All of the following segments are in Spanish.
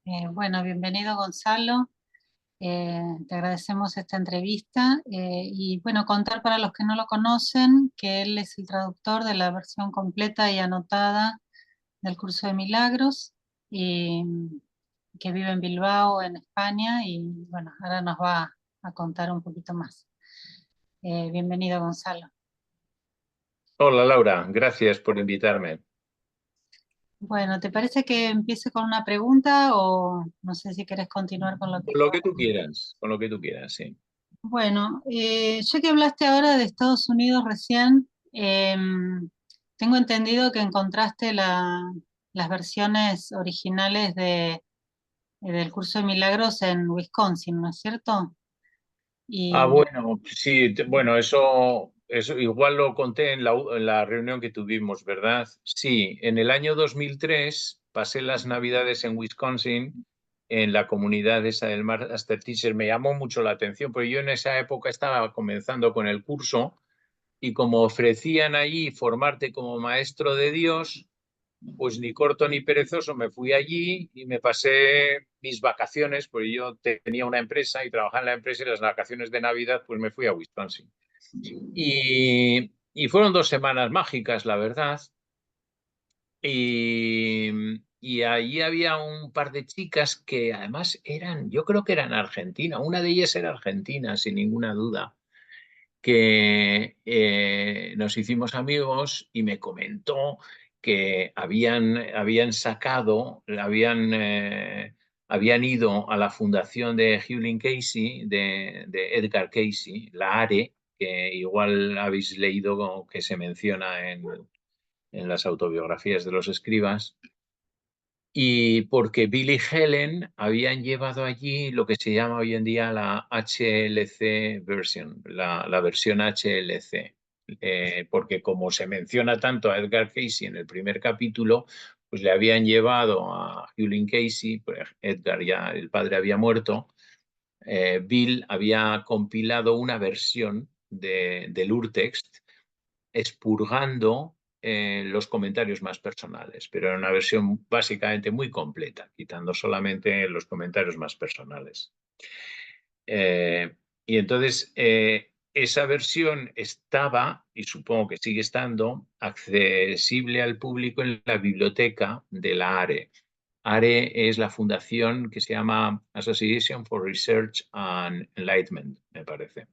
Bueno, bienvenido Gonzalo. Te agradecemos esta entrevista y bueno, contar para los que no lo conocen que él es el traductor de la versión completa y anotada del Curso de Milagros y que vive en Bilbao, en España, y bueno, ahora nos va a contar un poquito más. Bienvenido Gonzalo. Hola Laura, gracias por invitarme. Bueno, ¿te parece que empiece con una pregunta o no sé si querés continuar con lo que Con lo yo? que tú quieras, con lo que tú quieras, sí. Bueno, ya que hablaste ahora de Estados Unidos recién, tengo entendido que encontraste las versiones originales del Curso de Milagros en Wisconsin, ¿no es cierto? Ah, Y, bueno, sí, bueno, eso igual lo conté en la reunión que tuvimos, ¿verdad? Sí, en el año 2003 pasé las Navidades en Wisconsin, en la comunidad esa del Master Teacher. Me llamó mucho la atención, porque yo en esa época estaba comenzando con el curso y como ofrecían allí formarte como maestro de Dios, pues ni corto ni perezoso me fui allí y me pasé mis vacaciones, porque yo tenía una empresa y trabajaba en la empresa, y las vacaciones de Navidad pues me fui a Wisconsin. Y fueron 2 semanas mágicas, la verdad. Y, y allí había un par de chicas que además eran, yo creo que eran argentinas, una de ellas era argentina, sin ninguna duda, que nos hicimos amigos y me comentó que habían ido a la fundación de Hewlin Casey, de Edgar Casey, la ARE, que igual habéis leído que se menciona en las autobiografías de los escribas, y porque Bill y Helen habían llevado allí lo que se llama hoy en día la HLC version, la versión HLC. Porque como se menciona tanto a Edgar Casey en el primer capítulo, pues le habían llevado a Hewlin Casey, pues Edgar ya, el padre había muerto. Bill había compilado una versión del urtext expurgando los comentarios más personales, pero era una versión básicamente muy completa, quitando solamente los comentarios más personales. Y entonces esa versión estaba, y supongo que sigue estando, accesible al público en la biblioteca de la ARE. ARE es la fundación que se llama Association for Research and Enlightenment, me parece.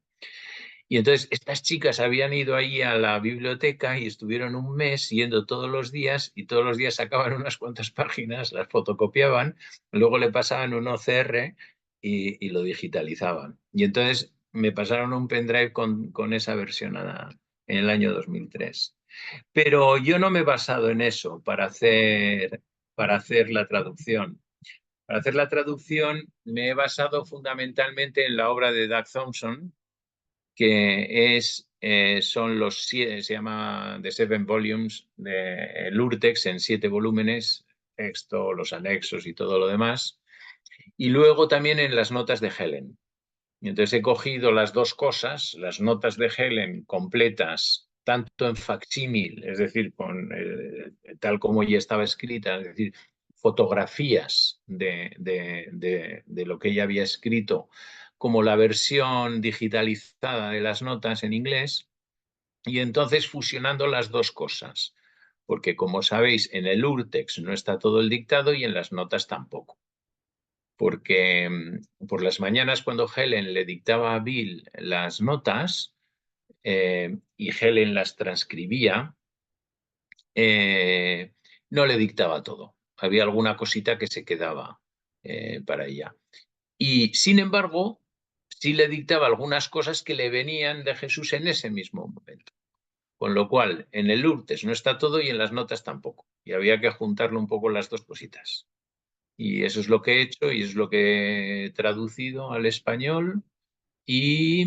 Y entonces estas chicas habían ido ahí a la biblioteca y estuvieron un mes yendo todos los días, y todos los días sacaban unas cuantas páginas, las fotocopiaban, luego le pasaban un OCR y lo digitalizaban. Y entonces me pasaron un pendrive con esa versión en el año 2003. Pero yo no me he basado en eso para hacer la traducción. Para hacer la traducción me he basado fundamentalmente en la obra de Doug Thompson, que son los 7, se llama The Seven Volumes, de Urtext, en 7 volúmenes, texto, los anexos y todo lo demás. Y luego también en las notas de Helen. Y entonces he cogido las dos cosas, las notas de Helen completas, tanto en facsímil, es decir, tal como ya estaba escrita, es decir, fotografías de lo que ella había escrito, como la versión digitalizada de las notas en inglés, y entonces fusionando las dos cosas, porque como sabéis, en el urtext no está todo el dictado y en las notas tampoco, porque por las mañanas cuando Helen le dictaba a Bill las notas y Helen las transcribía, no le dictaba todo. Había alguna cosita que se quedaba para ella. Y sin embargo, sí le dictaba algunas cosas que le venían de Jesús en ese mismo momento. Con lo cual, en el Urtes no está todo y en las notas tampoco. Y había que juntarlo un poco las dos cositas. Y eso es lo que he hecho y es lo que he traducido al español, y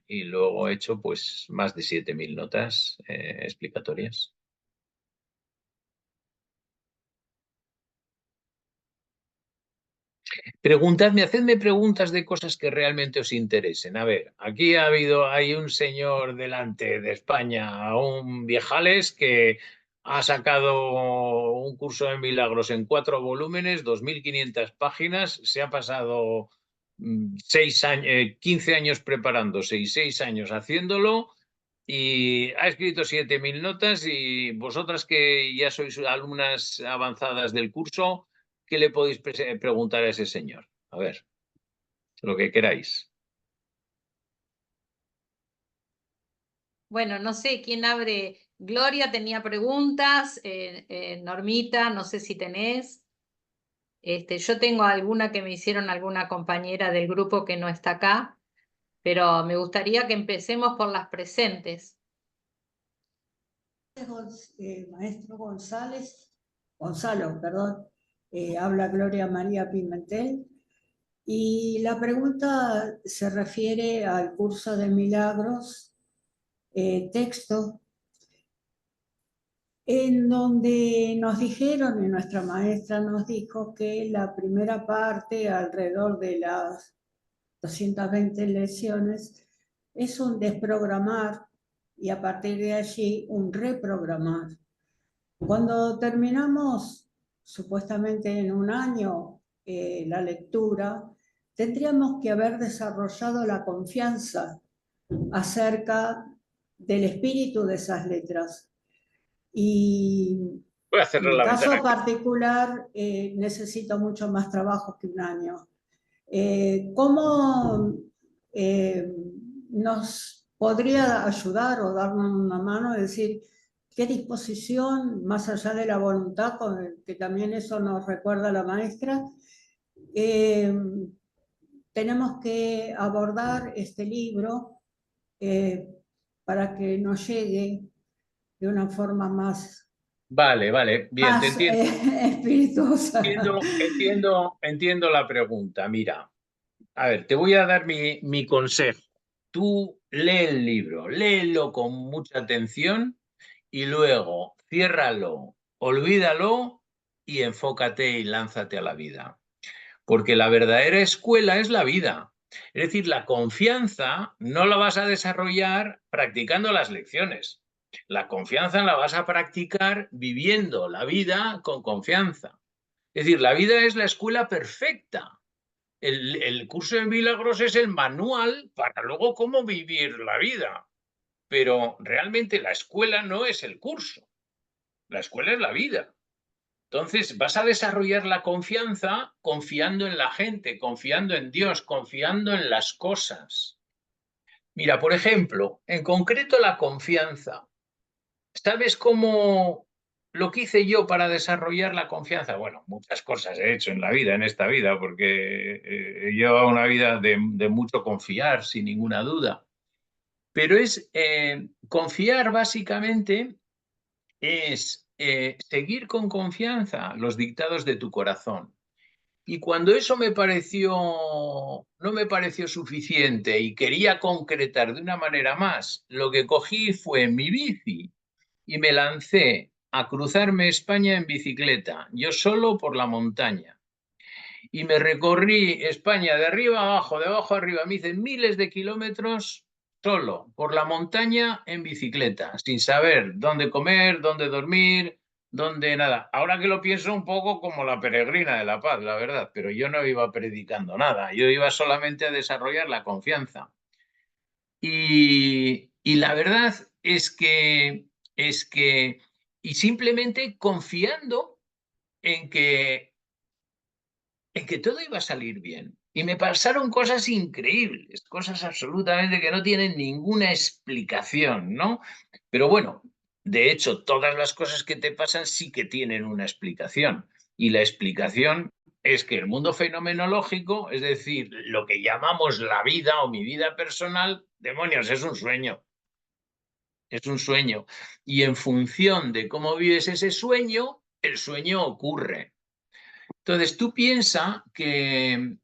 luego he hecho pues más de 7.000 notas explicatorias. Preguntadme, hacedme preguntas de cosas que realmente os interesen. A ver, aquí hay un señor delante de España, un viejales que ha sacado un curso de milagros en 4 volúmenes, 2.500 páginas, se ha pasado 15 años preparándose y 6 años haciéndolo, y ha escrito 7.000 notas, y vosotras que ya sois alumnas avanzadas del curso, ¿qué le podéis preguntar a ese señor? A ver, lo que queráis. Bueno, no sé quién abre. Gloria tenía preguntas, Normita, no sé si tenés. Yo tengo alguna que me hicieron alguna compañera del grupo que no está acá, pero me gustaría que empecemos por las presentes. Maestro Gonzalo, perdón, habla Gloria María Pimentel, y la pregunta se refiere al curso de milagros, texto, en donde nos dijeron, y nuestra maestra nos dijo, que la primera parte, alrededor de las 220 lecciones, es un desprogramar, y a partir de allí un reprogramar. Cuando terminamos, supuestamente en un año, la lectura, tendríamos que haber desarrollado la confianza acerca del espíritu de esas letras. Y Voy a en cerrar mi la caso ventana. particular, necesito mucho más trabajo que un año. ¿Cómo nos podría ayudar o darnos una mano? Es decir, ¿qué disposición, más allá de la voluntad, que también eso nos recuerda la maestra, tenemos que abordar este libro para que nos llegue de una forma más, Vale, bien, te entiendo. espirituosa? Entiendo la pregunta. Mira, a ver, te voy a dar mi consejo. Tú lee el libro, léelo con mucha atención y luego ciérralo, olvídalo y enfócate y lánzate a la vida. Porque la verdadera escuela es la vida. Es decir, la confianza no la vas a desarrollar practicando las lecciones. La confianza la vas a practicar viviendo la vida con confianza. Es decir, la vida es la escuela perfecta. El curso de milagros es el manual para luego cómo vivir la vida. Pero realmente la escuela no es el curso. La escuela es la vida. Entonces vas a desarrollar la confianza confiando en la gente, confiando en Dios, confiando en las cosas. Mira, por ejemplo, en concreto la confianza. ¿Sabes cómo lo que hice yo para desarrollar la confianza? Bueno, muchas cosas he hecho en la vida, en esta vida, porque he llevado una vida de mucho confiar, sin ninguna duda. Pero es confiar básicamente es seguir con confianza los dictados de tu corazón. Y cuando eso no me pareció suficiente y quería concretar de una manera más, lo que cogí fue mi bici y me lancé a cruzarme España en bicicleta, yo solo por la montaña. Y me recorrí España de arriba a abajo, de abajo a arriba. Me hice miles de kilómetros solo, por la montaña en bicicleta, sin saber dónde comer, dónde dormir, dónde nada. Ahora que lo pienso, un poco como la peregrina de la paz, la verdad, pero yo no iba predicando nada, yo iba solamente a desarrollar la confianza. Y la verdad es que, y simplemente confiando en que todo iba a salir bien. Y me pasaron cosas increíbles, cosas absolutamente que no tienen ninguna explicación, ¿no? Pero bueno, de hecho, todas las cosas que te pasan sí que tienen una explicación. Y la explicación es que el mundo fenomenológico, es decir, lo que llamamos la vida o mi vida personal, demonios, es un sueño. Es un sueño. Y en función de cómo vives ese sueño, el sueño ocurre. Entonces, tú piensas que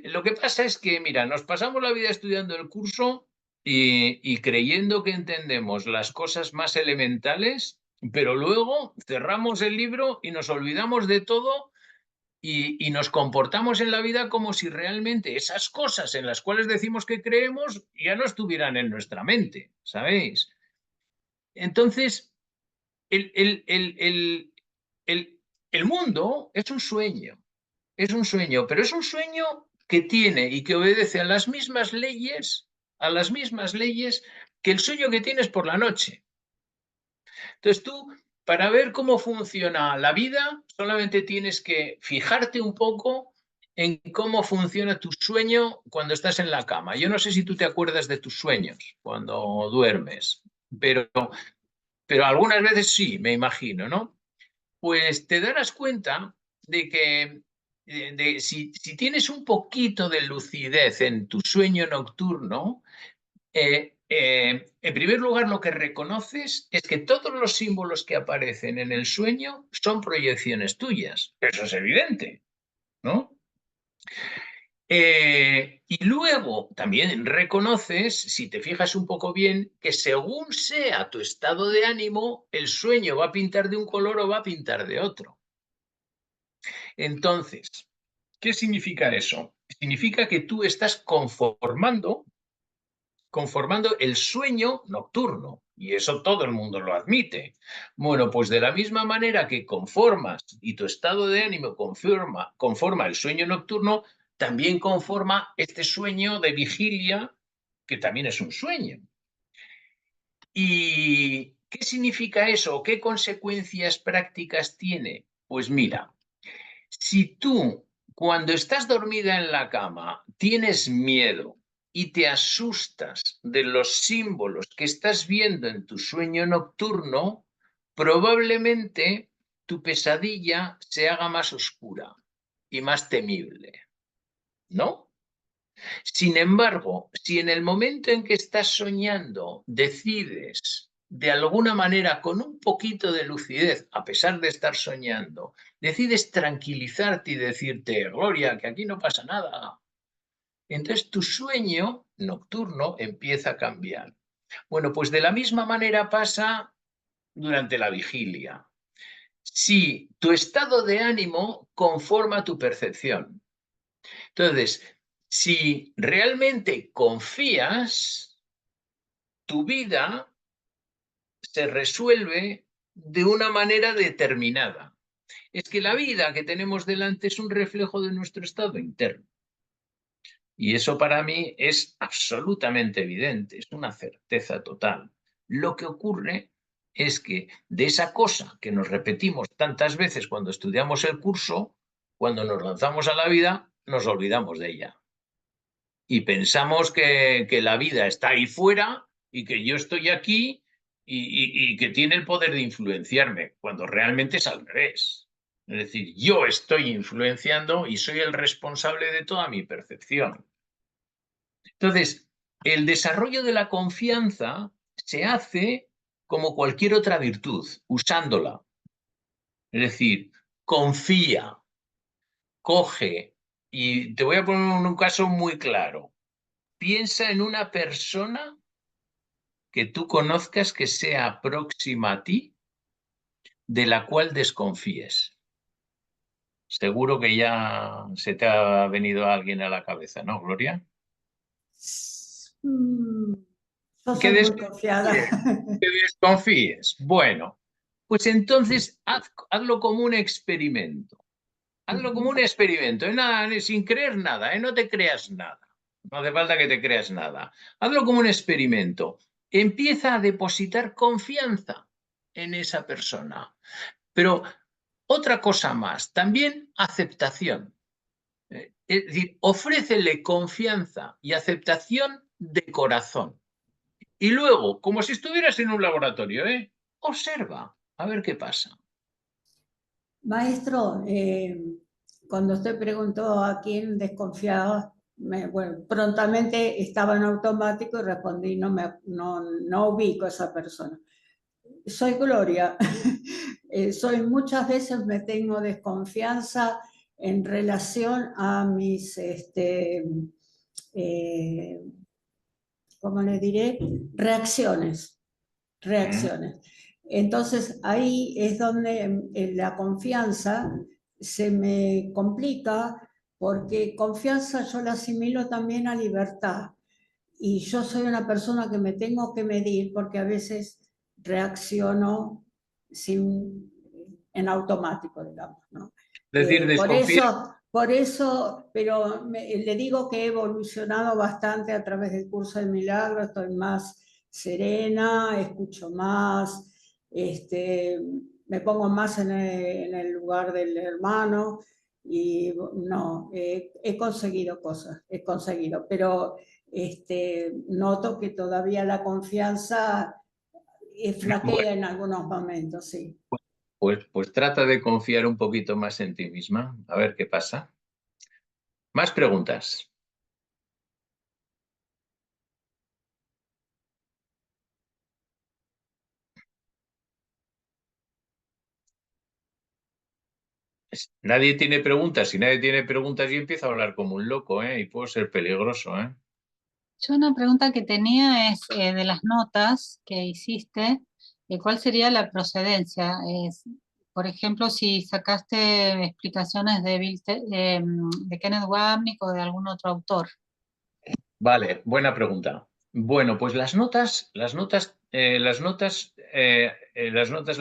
lo que pasa es que, mira, nos pasamos la vida estudiando el curso y creyendo que entendemos las cosas más elementales, pero luego cerramos el libro y nos olvidamos de todo y nos comportamos en la vida como si realmente esas cosas en las cuales decimos que creemos ya no estuvieran en nuestra mente, ¿sabéis? Entonces, el, el, el, el, el mundo es un sueño, pero es un sueño que tiene y que obedece a las mismas leyes que el sueño que tienes por la noche. Entonces tú, para ver cómo funciona la vida, solamente tienes que fijarte un poco en cómo funciona tu sueño cuando estás en la cama. Yo no sé si tú te acuerdas de tus sueños cuando duermes, pero algunas veces sí, me imagino, ¿no? Pues te darás cuenta de que si tienes un poquito de lucidez en tu sueño nocturno, en primer lugar, lo que reconoces es que todos los símbolos que aparecen en el sueño son proyecciones tuyas. Eso es evidente, ¿no? Y luego también reconoces, si te fijas un poco bien, que según sea tu estado de ánimo, el sueño va a pintar de un color o va a pintar de otro. Entonces, ¿qué significa eso? Significa que tú estás conformando el sueño nocturno. Y eso todo el mundo lo admite. Bueno, pues de la misma manera que conformas y tu estado de ánimo conforma el sueño nocturno, también conforma este sueño de vigilia, que también es un sueño. ¿Y qué significa eso? ¿Qué consecuencias prácticas tiene? Pues mira, si tú cuando estás dormida en la cama tienes miedo y te asustas de los símbolos que estás viendo en tu sueño nocturno, probablemente tu pesadilla se haga más oscura y más temible, ¿no? Sin embargo, si en el momento en que estás soñando decides de alguna manera, con un poquito de lucidez, a pesar de estar soñando, decides tranquilizarte y decirte, Gloria, que aquí no pasa nada, entonces tu sueño nocturno empieza a cambiar. Bueno, pues de la misma manera pasa durante la vigilia. Si tu estado de ánimo conforma tu percepción. Entonces, si realmente confías, tu vida se resuelve de una manera determinada. Es que la vida que tenemos delante es un reflejo de nuestro estado interno. Y eso para mí es absolutamente evidente, es una certeza total. Lo que ocurre es que de esa cosa que nos repetimos tantas veces cuando estudiamos el curso, cuando nos lanzamos a la vida, nos olvidamos de ella. Y pensamos que la vida está ahí fuera y que yo estoy aquí y que tiene el poder de influenciarme, cuando realmente es al revés. Es decir, yo estoy influenciando y soy el responsable de toda mi percepción. Entonces, el desarrollo de la confianza se hace como cualquier otra virtud, usándola. Es decir, confía, coge, y te voy a poner un caso muy claro. Piensa en una persona que tú conozcas que sea próxima a ti, de la cual desconfíes. Seguro que ya se te ha venido alguien a la cabeza, ¿no, Gloria? Yo soy muy confiada. Que desconfíes. Bueno, pues entonces hazlo como un experimento. Hazlo como un experimento, nada, sin creer nada, no te creas nada. No hace falta que te creas nada. Hazlo como un experimento. Empieza a depositar confianza en esa persona. Pero otra cosa más, también aceptación. Es decir, ofrécele confianza y aceptación de corazón. Y luego, como si estuvieras en un laboratorio, observa, a ver qué pasa. Maestro, cuando usted preguntó a quién desconfiaba, bueno, prontamente estaba en automático y respondí, no ubico a esa persona. Soy Gloria. Soy muchas veces me tengo desconfianza en relación a mis, ¿cómo le diré? Reacciones. Entonces ahí es donde la confianza se me complica, porque confianza yo la asimilo también a libertad. Y yo soy una persona que me tengo que medir porque a veces reacciono sin en automático, digamos, ¿no? Es decir, desconfía. Por eso, pero le digo que he evolucionado bastante a través del curso de milagro, estoy más serena, escucho más, me pongo más en el lugar del hermano y no, he conseguido cosas, pero noto que todavía la confianza flaquea Bueno, en algunos momentos, sí. pues trata de confiar un poquito más en ti misma, a ver qué pasa. Más preguntas. Nadie tiene preguntas. Si nadie tiene preguntas, yo empiezo a hablar como un loco, ¿eh? Y puedo ser peligroso, ¿eh? Yo una pregunta que tenía es de las notas que hiciste, ¿cuál sería la procedencia? Por ejemplo, si sacaste explicaciones de Kenneth Wapnick o de algún otro autor. Vale, buena pregunta. Bueno, pues la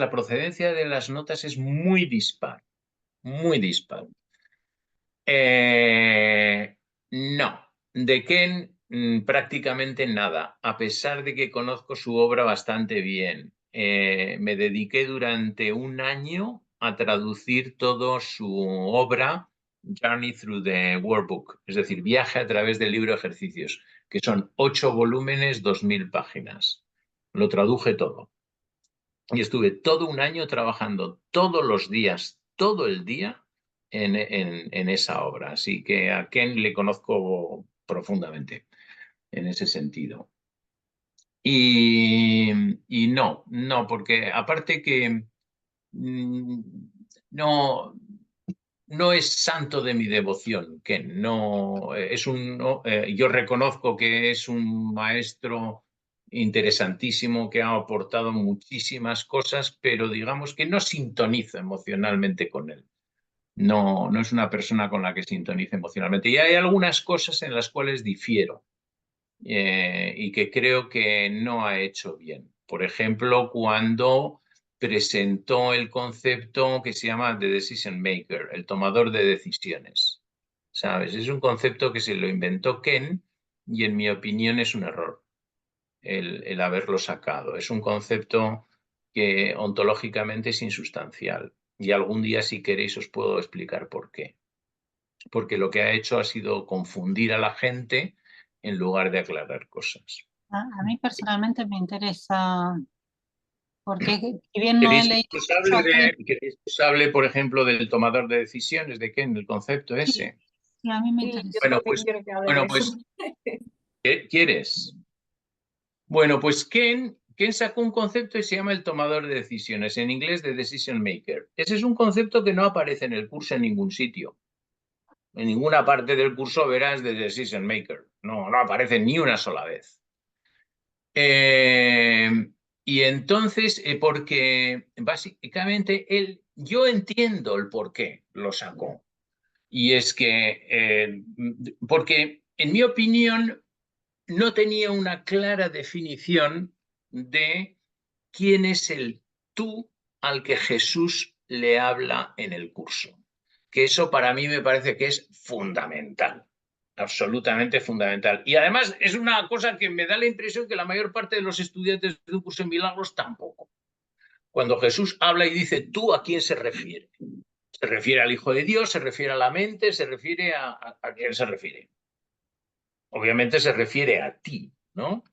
procedencia de las notas es muy dispar, muy dispar. No, de Ken prácticamente nada, a pesar de que conozco su obra bastante bien. Me dediqué durante un año a traducir toda su obra, Journey Through the Workbook, es decir, Viaje a través del libro de ejercicios, que son 8 volúmenes, 2000 páginas. Lo traduje todo. Y estuve todo un año trabajando todos los días, todo el día, en esa obra. Así que a Ken le conozco profundamente en ese sentido. Y no, porque aparte que no, no es santo de mi devoción, Ken. No, yo reconozco que es un maestro interesantísimo que ha aportado muchísimas cosas, pero digamos que no sintonizo emocionalmente con él. No, no es una persona con la que sintonice emocionalmente. Y hay algunas cosas en las cuales difiero y que creo que no ha hecho bien. Por ejemplo, cuando presentó el concepto que se llama The Decision Maker, el tomador de decisiones. ¿Sabes? Es un concepto que se lo inventó Ken y en mi opinión es un error el haberlo sacado. Es un concepto que ontológicamente es insustancial y algún día, si queréis, os puedo explicar por qué. Porque lo que ha hecho ha sido confundir a la gente en lugar de aclarar cosas. A mí personalmente me interesa, porque si bien no he ¿Queréis que leído os mucho a Ken, hable, por ejemplo, del tomador de decisiones de Ken, el concepto ese? sí, a mí me Sí, interesa. yo Bueno, también quiero que hable de bueno, eso. pues, ¿quieres? Bueno, pues Ken sacó un concepto y se llama el tomador de decisiones, en inglés The Decision Maker. Ese es un concepto que no aparece en el curso en ningún sitio. En ninguna parte del curso verás The Decision Maker. No, no aparece ni una sola vez. Y entonces, porque básicamente yo entiendo el por qué lo sacó. Y es que, porque en mi opinión, no tenía una clara definición de quién es el tú al que Jesús le habla en el curso. Que eso para mí me parece que es fundamental, absolutamente fundamental. Y además es una cosa que me da la impresión que la mayor parte de los estudiantes de un curso en milagros tampoco. Cuando Jesús habla y dice tú, ¿a quién se refiere? Se refiere al Hijo de Dios, se refiere a la mente, se refiere a quién se refiere. Obviamente se refiere a ti, ¿no?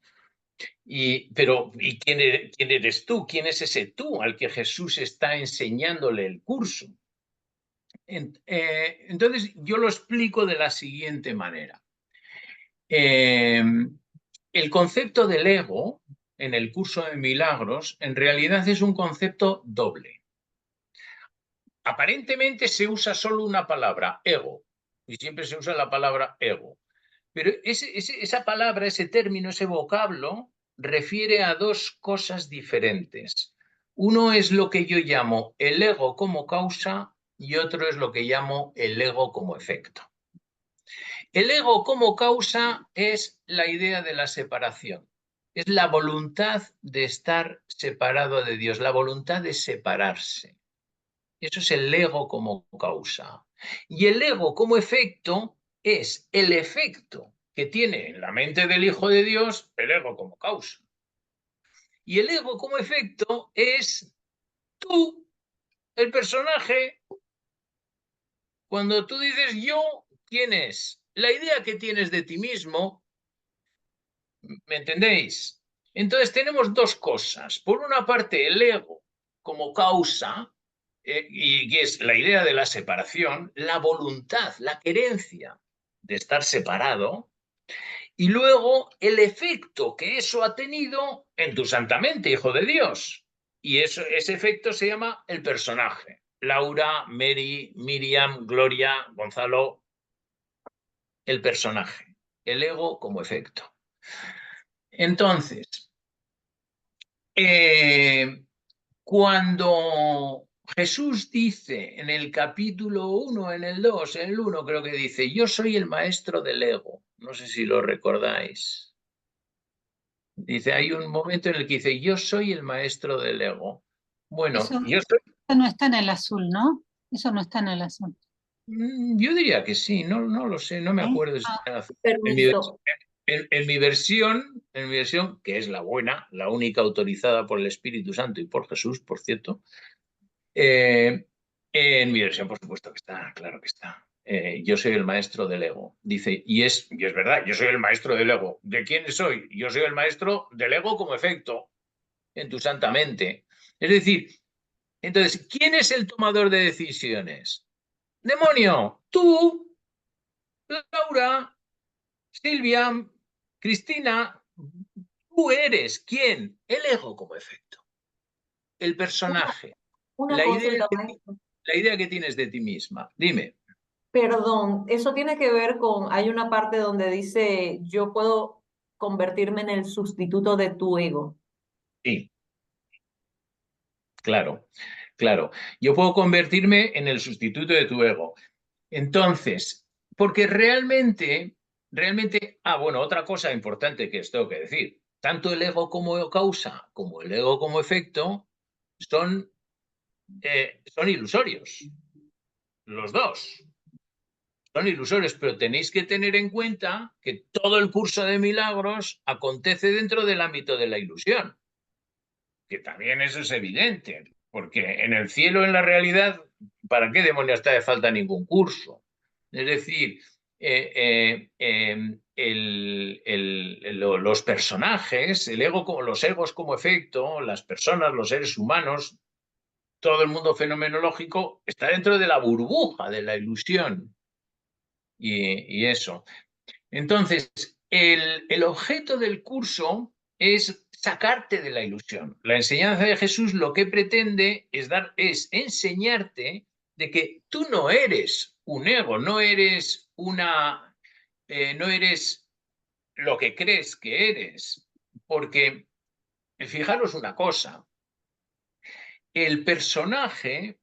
Pero quién eres tú? ¿Quién es ese tú al que Jesús está enseñándole el curso? Entonces, yo lo explico de la siguiente manera. El concepto del ego en el curso de milagros en realidad es un concepto doble. Aparentemente se usa solo una palabra, ego, y siempre se usa la palabra ego. Pero esa palabra, ese término, ese vocablo, refiere a dos cosas diferentes. Uno es lo que yo llamo el ego como causa y otro es lo que llamo el ego como efecto. El ego como causa es la idea de la separación. Es la voluntad de estar separado de Dios, la voluntad de separarse. Eso es el ego como causa. Y el ego como efecto es el efecto que tiene en la mente del Hijo de Dios el ego como causa. Y el ego como efecto es tú, el personaje. Cuando tú dices yo, tienes la idea que tienes de ti mismo, ¿me entendéis? Entonces tenemos dos cosas. Por una parte, el ego como causa, y que es la idea de la separación, la voluntad, la querencia de estar separado, y luego el efecto que eso ha tenido en tu santa mente, hijo de Dios. Y ese efecto se llama el personaje. Laura, Mary, Miriam, Gloria, Gonzalo, el personaje. El ego como efecto. Entonces, cuando Jesús dice en el capítulo 1, en el 2, en el 1 creo que dice, yo soy el maestro del ego. No sé si lo recordáis. Dice, hay un momento en el que dice, yo soy el maestro del ego. Bueno, Eso yo soy... no está en el azul, ¿no? Eso no está en el azul. Yo diría que sí, no lo sé, no me ¿Eh? acuerdo si Ah, está en azul. Permiso. En mi versión, que es la buena, la única autorizada por el Espíritu Santo y por Jesús, por cierto, en mi versión, por supuesto que está, claro que está. Yo soy el maestro del ego. Dice, y es verdad, yo soy el maestro del ego. ¿De quién soy? Yo soy el maestro del ego como efecto en tu santa mente. Es decir, entonces, ¿quién es el tomador de decisiones? ¡Demonio! Tú, Laura, Silvia, Cristina, tú eres quién, el ego como efecto, el personaje, Una la idea consulta, que, maestro. la idea que tienes de ti misma. Dime. Perdón, eso tiene que ver con, hay una parte donde dice, yo puedo convertirme en el sustituto de tu ego. Sí, claro, claro. Yo puedo convertirme en el sustituto de tu ego. Entonces, porque realmente, bueno, otra cosa importante que os tengo que decir, tanto el ego como causa como el ego como efecto son ilusorios, los dos. Son ilusorios, pero tenéis que tener en cuenta que todo el curso de milagros acontece dentro del ámbito de la ilusión, que también eso es evidente, porque en el cielo, en la realidad, ¿para qué demonios te hace falta ningún curso? Es decir, los personajes, el ego, los egos como efecto, las personas, los seres humanos, todo el mundo fenomenológico está dentro de la burbuja de la ilusión y eso. Entonces, el objeto del curso es sacarte de la ilusión. La enseñanza de Jesús lo que pretende es enseñarte de que tú no eres un ego, no eres no eres lo que crees que eres. Porque, fijaros una cosa, el personaje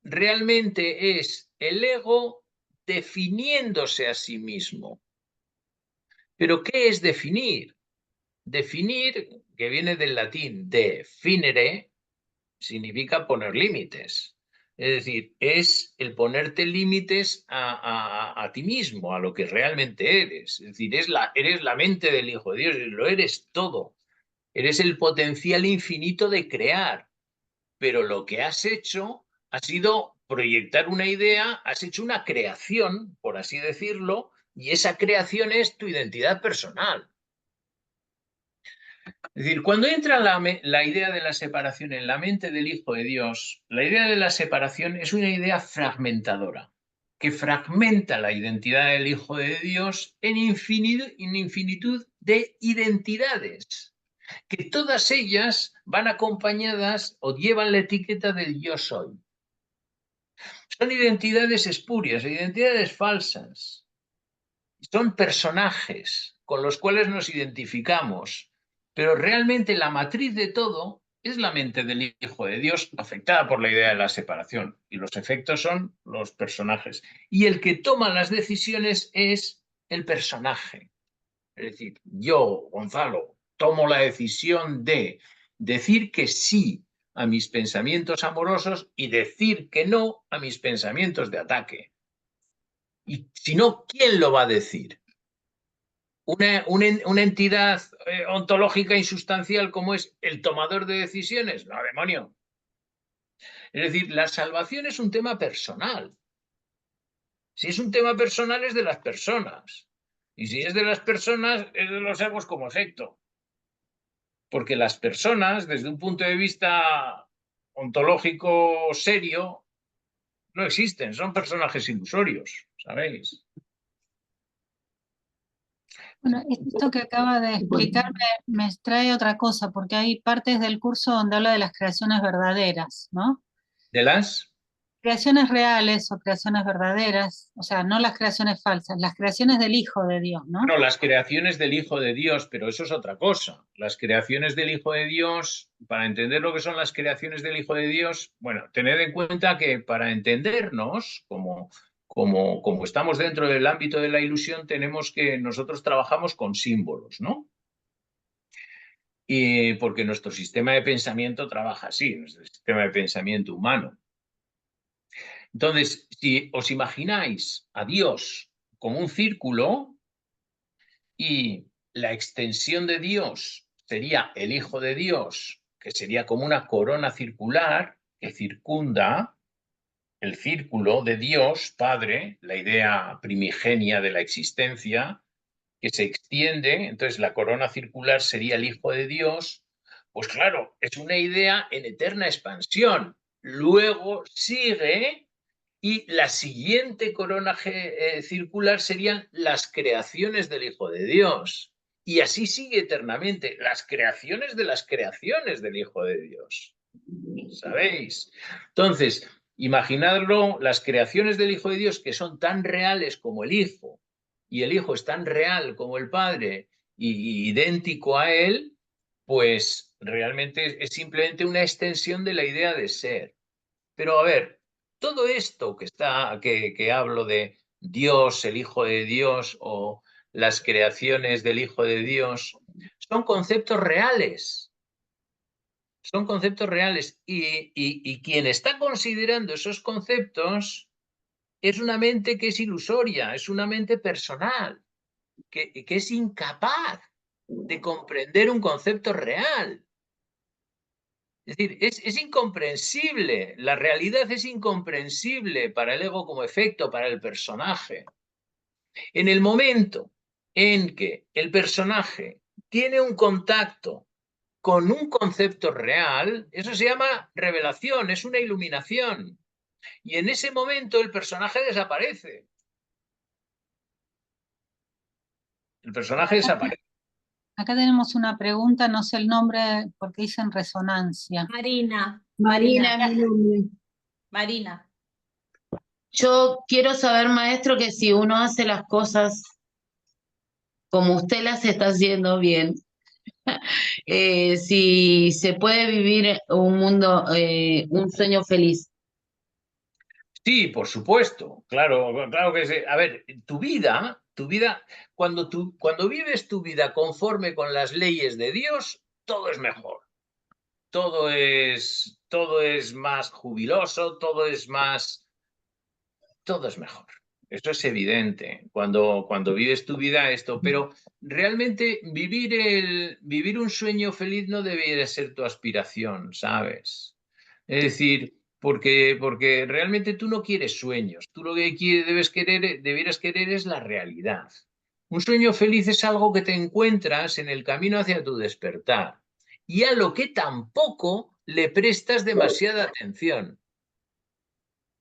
realmente es el ego definiéndose a sí mismo. ¿Pero qué es definir? Definir, que viene del latín definere, significa poner límites. Es decir, es el ponerte límites a ti mismo, a lo que realmente eres. Es decir, eres la mente del Hijo de Dios, lo eres todo. Eres el potencial infinito de crear, pero lo que has hecho ha sido proyectar una idea, has hecho una creación, por así decirlo, y esa creación es tu identidad personal. Es decir, cuando entra la idea de la separación en la mente del Hijo de Dios, la idea de la separación es una idea fragmentadora, que fragmenta la identidad del Hijo de Dios en infinitud de identidades, que todas ellas van acompañadas o llevan la etiqueta del yo soy. Son identidades espurias, identidades falsas. Son personajes con los cuales nos identificamos, pero realmente la matriz de todo es la mente del Hijo de Dios afectada por la idea de la separación y los efectos son los personajes. Y el que toma las decisiones es el personaje. Es decir, yo, Gonzalo, tomo la decisión de decir que sí a mis pensamientos amorosos y decir que no a mis pensamientos de ataque. Y si no, ¿quién lo va a decir? Una entidad ontológica insustancial como es el tomador de decisiones. No, demonio. Es decir, la salvación es un tema personal. Si es un tema personal, es de las personas. Y si es de las personas, es de los egos como efecto. Porque las personas, desde un punto de vista ontológico serio, no existen, son personajes ilusorios, ¿sabéis? Bueno, esto que acaba de explicarme me trae otra cosa, porque hay partes del curso donde habla de las creaciones verdaderas, ¿no? ¿De las? Creaciones reales o creaciones verdaderas, o sea, no las creaciones falsas, las creaciones del Hijo de Dios, ¿no? Bueno, las creaciones del Hijo de Dios, pero eso es otra cosa. Las creaciones del Hijo de Dios, para entender lo que son las creaciones del Hijo de Dios, bueno, tened en cuenta que para entendernos, como estamos dentro del ámbito de la ilusión, nosotros trabajamos con símbolos, ¿no? Y porque nuestro sistema de pensamiento trabaja así, nuestro sistema de pensamiento humano. Entonces, si os imagináis a Dios como un círculo y la extensión de Dios sería el Hijo de Dios, que sería como una corona circular que circunda el círculo de Dios, Padre, la idea primigenia de la existencia, que se extiende, entonces la corona circular sería el Hijo de Dios, pues claro, es una idea en eterna expansión. Luego sigue y la siguiente corona circular serían las creaciones del Hijo de Dios. Y así sigue eternamente, las creaciones del Hijo de Dios. ¿Sabéis? Entonces, imaginadlo, las creaciones del Hijo de Dios que son tan reales como el Hijo, y el Hijo es tan real como el Padre y idéntico a Él, pues realmente es simplemente una extensión de la idea de ser. Pero a ver, todo esto que hablo de Dios, el Hijo de Dios o las creaciones del Hijo de Dios, son conceptos reales. Son conceptos reales y quien está considerando esos conceptos es una mente que es ilusoria, es una mente personal, que es incapaz de comprender un concepto real. Es decir, es incomprensible, la realidad es incomprensible para el ego como efecto, para el personaje. En el momento en que el personaje tiene un contacto con un concepto real, eso se llama revelación, es una iluminación. Y en ese momento el personaje desaparece. El personaje desaparece. Acá tenemos una pregunta, no sé el nombre porque dicen resonancia. Marina. Marina, mi nombre. Marina. Yo quiero saber, maestro, que si uno hace las cosas como usted las está haciendo bien, si se puede vivir un mundo, un sueño feliz. Sí, por supuesto, claro, claro que sí. A ver, tu vida, cuando vives tu vida conforme con las leyes de Dios, todo es mejor. Todo es más jubiloso, todo es mejor. Eso es evidente cuando vives tu vida esto, pero realmente vivir un sueño feliz no debería ser tu aspiración, ¿sabes? Es decir, porque realmente tú no quieres sueños, tú lo que debieras querer es la realidad. Un sueño feliz es algo que te encuentras en el camino hacia tu despertar y a lo que tampoco le prestas demasiada atención,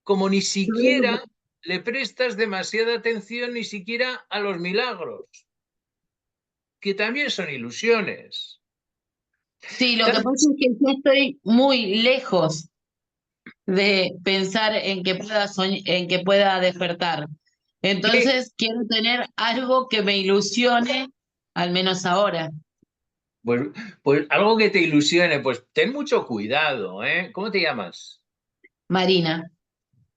como ni siquiera le prestas demasiada atención ni siquiera a los milagros, que también son ilusiones. Sí, lo que pasa es que yo estoy muy lejos de pensar en que pueda despertar. Entonces quiero tener algo que me ilusione, al menos ahora. Pues algo que te ilusione, pues ten mucho cuidado, ¿eh? ¿Cómo te llamas? Marina.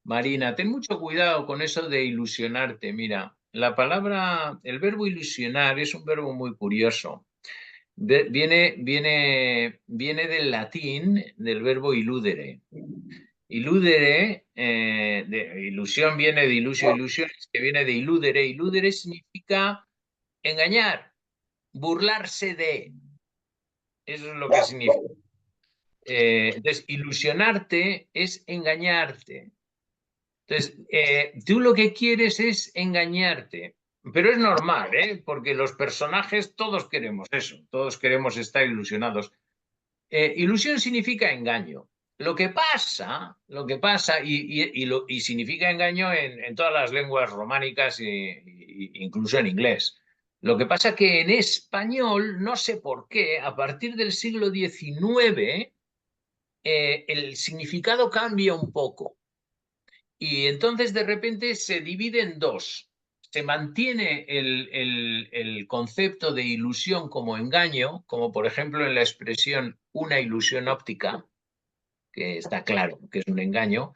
Marina, ten mucho cuidado con eso de ilusionarte. Mira, el verbo ilusionar es un verbo muy curioso. Viene del latín, del verbo illudere. Illudere, ilusión viene de ilusio, ilusiones, que viene de illudere. Illudere significa engañar, burlarse de. Eso es lo que significa. Entonces, ilusionarte es engañarte. Entonces, tú lo que quieres es engañarte. Pero es normal, porque los personajes todos queremos eso, todos queremos estar ilusionados. Ilusión significa engaño. Lo que pasa, y significa engaño en todas las lenguas románicas, incluso en inglés. Lo que pasa que en español, no sé por qué, a partir del siglo XIX, el significado cambia un poco. Y entonces de repente se divide en dos. Se mantiene el concepto de ilusión como engaño, como por ejemplo en la expresión una ilusión óptica, que está claro que es un engaño,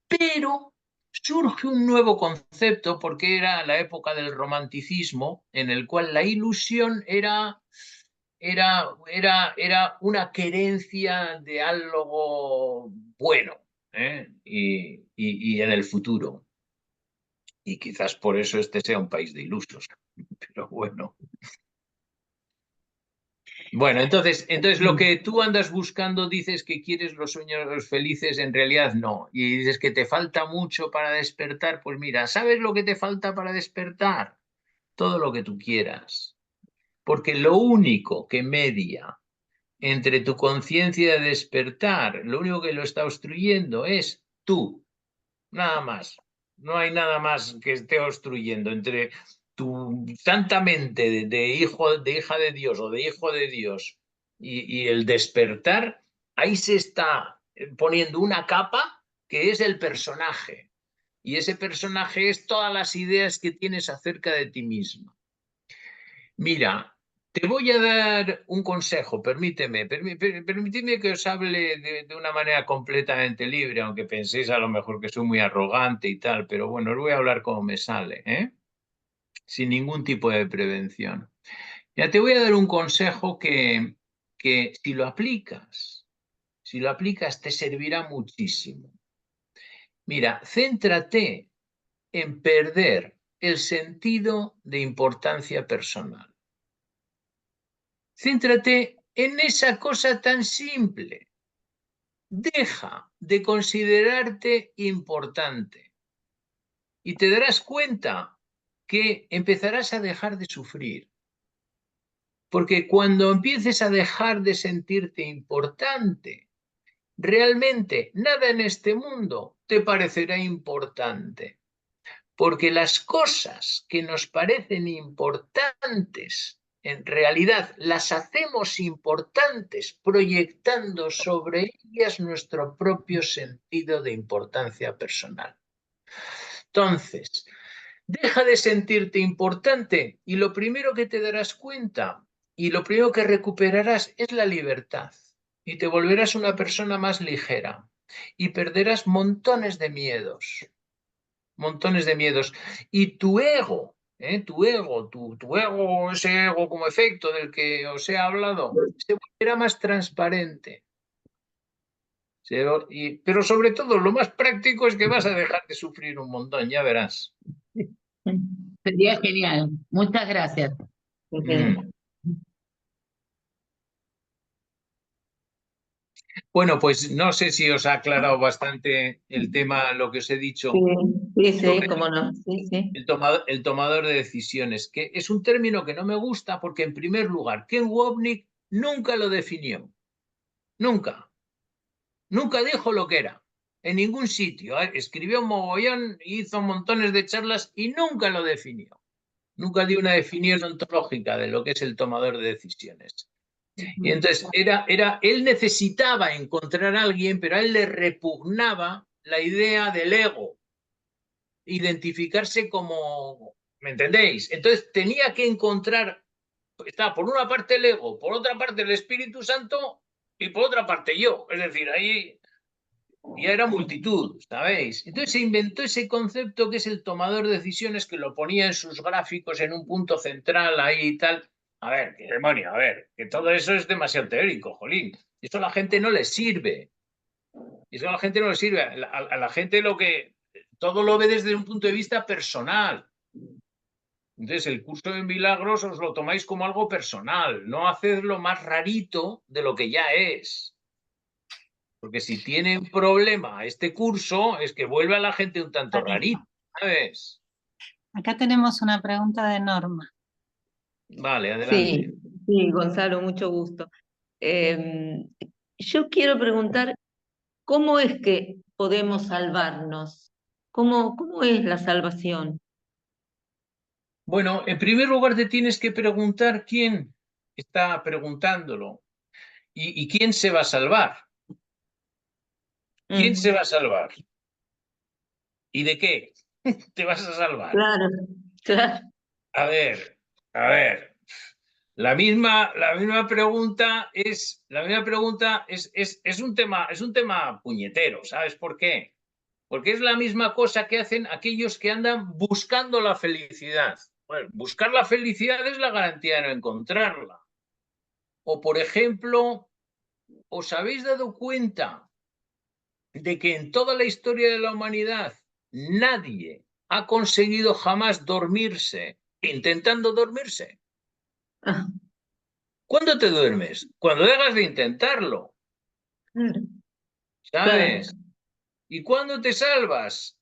pero surge un nuevo concepto porque era la época del romanticismo, en el cual la ilusión era una querencia de algo bueno, y en el futuro. Y quizás por eso este sea un país de ilusos, pero bueno. Bueno, entonces lo que tú andas buscando, dices que quieres los sueños felices, en realidad no. Y dices que te falta mucho para despertar. Pues mira, ¿sabes lo que te falta para despertar? Todo lo que tú quieras. Porque lo único que media entre tu conciencia de despertar, lo único que lo está obstruyendo es tú. Nada más. No hay nada más que esté obstruyendo entre tu santa mente de hijo, de hija de Dios o de hijo de Dios y el despertar. Ahí se está poniendo una capa que es el personaje. Y ese personaje es todas las ideas que tienes acerca de ti mismo. Mira, te voy a dar un consejo, permíteme que os hable de una manera completamente libre, aunque penséis a lo mejor que soy muy arrogante y tal, pero bueno, os voy a hablar como me sale, sin ningún tipo de prevención. Ya te voy a dar un consejo que si lo aplicas te servirá muchísimo. Mira, céntrate en perder el sentido de importancia personal. Céntrate en esa cosa tan simple. Deja de considerarte importante y te darás cuenta que empezarás a dejar de sufrir. Porque cuando empieces a dejar de sentirte importante, realmente nada en este mundo te parecerá importante. Porque las cosas que nos parecen importantes, en realidad las hacemos importantes proyectando sobre ellas nuestro propio sentido de importancia personal. Entonces, deja de sentirte importante y lo primero que te darás cuenta y lo primero que recuperarás es la libertad y te volverás una persona más ligera y perderás montones de miedos. Montones de miedos. Y tu ego, tu ego, ese ego como efecto del que os he hablado, se volverá más transparente. Pero sobre todo, lo más práctico es que vas a dejar de sufrir un montón, ya verás. Sería genial. Muchas gracias. Bueno, pues no sé si os ha aclarado bastante el tema, lo que os he dicho. Sí, cómo no. Sí. El tomador de decisiones, que es un término que no me gusta porque, en primer lugar, Ken Wapnick nunca lo definió. Nunca dijo lo que era, en ningún sitio. Escribió un mogollón, hizo montones de charlas y nunca lo definió. Nunca dio una definición ontológica de lo que es el tomador de decisiones. Y entonces él necesitaba encontrar a alguien, pero a él le repugnaba la idea del ego, identificarse como, ¿me entendéis? Entonces tenía que encontrar, está por una parte el ego, por otra parte el Espíritu Santo y por otra parte yo. Es decir, ahí ya era multitud, ¿sabéis? Entonces se inventó ese concepto que es el tomador de decisiones, que lo ponía en sus gráficos en un punto central ahí y tal. A ver, qué demonio, a ver, que todo eso es demasiado teórico, jolín. Eso a la gente no le sirve. Eso a la gente no le sirve. A la gente todo lo ve desde un punto de vista personal. Entonces, el curso de milagros os lo tomáis como algo personal, no hacedlo más rarito de lo que ya es. Porque si tiene un problema este curso, es que vuelve a la gente un tanto rarito, ¿sabes? Acá tenemos una pregunta de Norma. Vale, adelante. Sí, Gonzalo, mucho gusto. Yo quiero preguntar, ¿cómo es que podemos salvarnos? ¿Cómo es la salvación? Bueno, en primer lugar te tienes que preguntar quién está preguntándolo y quién se va a salvar. ¿Quién se va a salvar? ¿Y de qué te vas a salvar? Claro, claro. A ver. La misma pregunta es un tema puñetero, ¿sabes por qué? Porque es la misma cosa que hacen aquellos que andan buscando la felicidad. Bueno, buscar la felicidad es la garantía de no encontrarla. O, por ejemplo, ¿os habéis dado cuenta de que en toda la historia de la humanidad nadie ha conseguido jamás dormirse intentando dormirse? Ah, ¿Cuándo te duermes? Cuando dejas de intentarlo, claro, ¿sabes? ¿Y cuándo te salvas?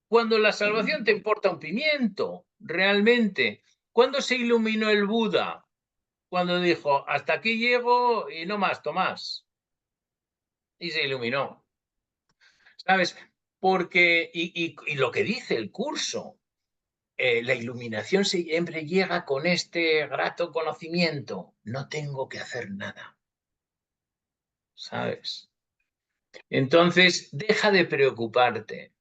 Cuando la salvación te importa un pimiento, realmente. ¿Cuándo se iluminó el Buda? Cuando dijo, hasta aquí llego y no más, Tomás. Y se iluminó, ¿sabes? Porque, y lo que dice el curso, la iluminación siempre llega con este grato conocimiento. No tengo que hacer nada, ¿sabes? Entonces, deja de preocuparte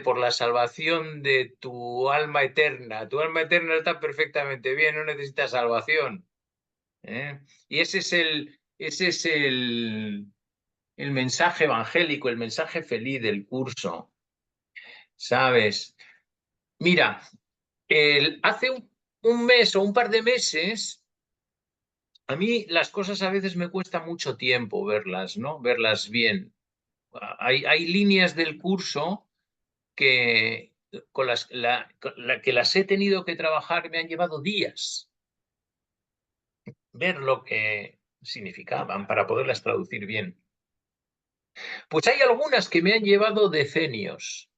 por la salvación de tu alma eterna. Tu alma eterna está perfectamente bien, no necesita salvación. Y ese es el mensaje evangélico, el mensaje feliz del curso, ¿sabes? Mira, hace un mes o un par de meses, a mí las cosas a veces me cuesta mucho tiempo verlas, ¿no? Verlas bien. Hay líneas del curso que que las he tenido que trabajar, me han llevado días ver lo que significaban para poderlas traducir bien. Pues hay algunas que me han llevado decenios.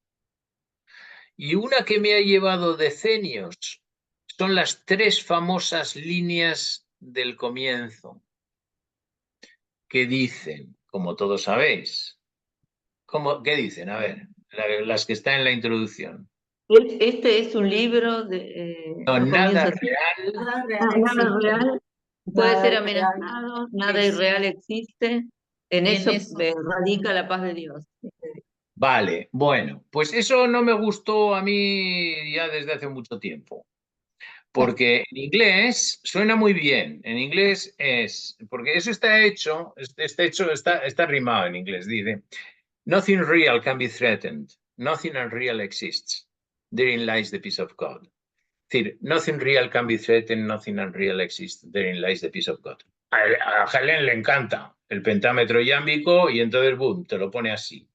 Y una que me ha llevado decenios son las 3 famosas líneas del comienzo, que dicen, como todos sabéis, ¿qué dicen? A ver, las que están en la introducción. Este es un libro No, no nada comienza. real. Nada real puede Nada ser es amenazado, nada Sí. irreal existe. En En eso eso. radica la paz de Dios. Vale, bueno, pues eso no me gustó a mí ya desde hace mucho tiempo. Porque en inglés suena muy bien. En inglés porque eso está rimado en inglés. Dice, nothing real can be threatened. Nothing unreal exists. Therein lies the peace of God. Es decir, nothing real can be threatened, nothing unreal exists. Therein lies the peace of God. A Helen le encanta el pentámetro iámbico y entonces, boom, te lo pone así.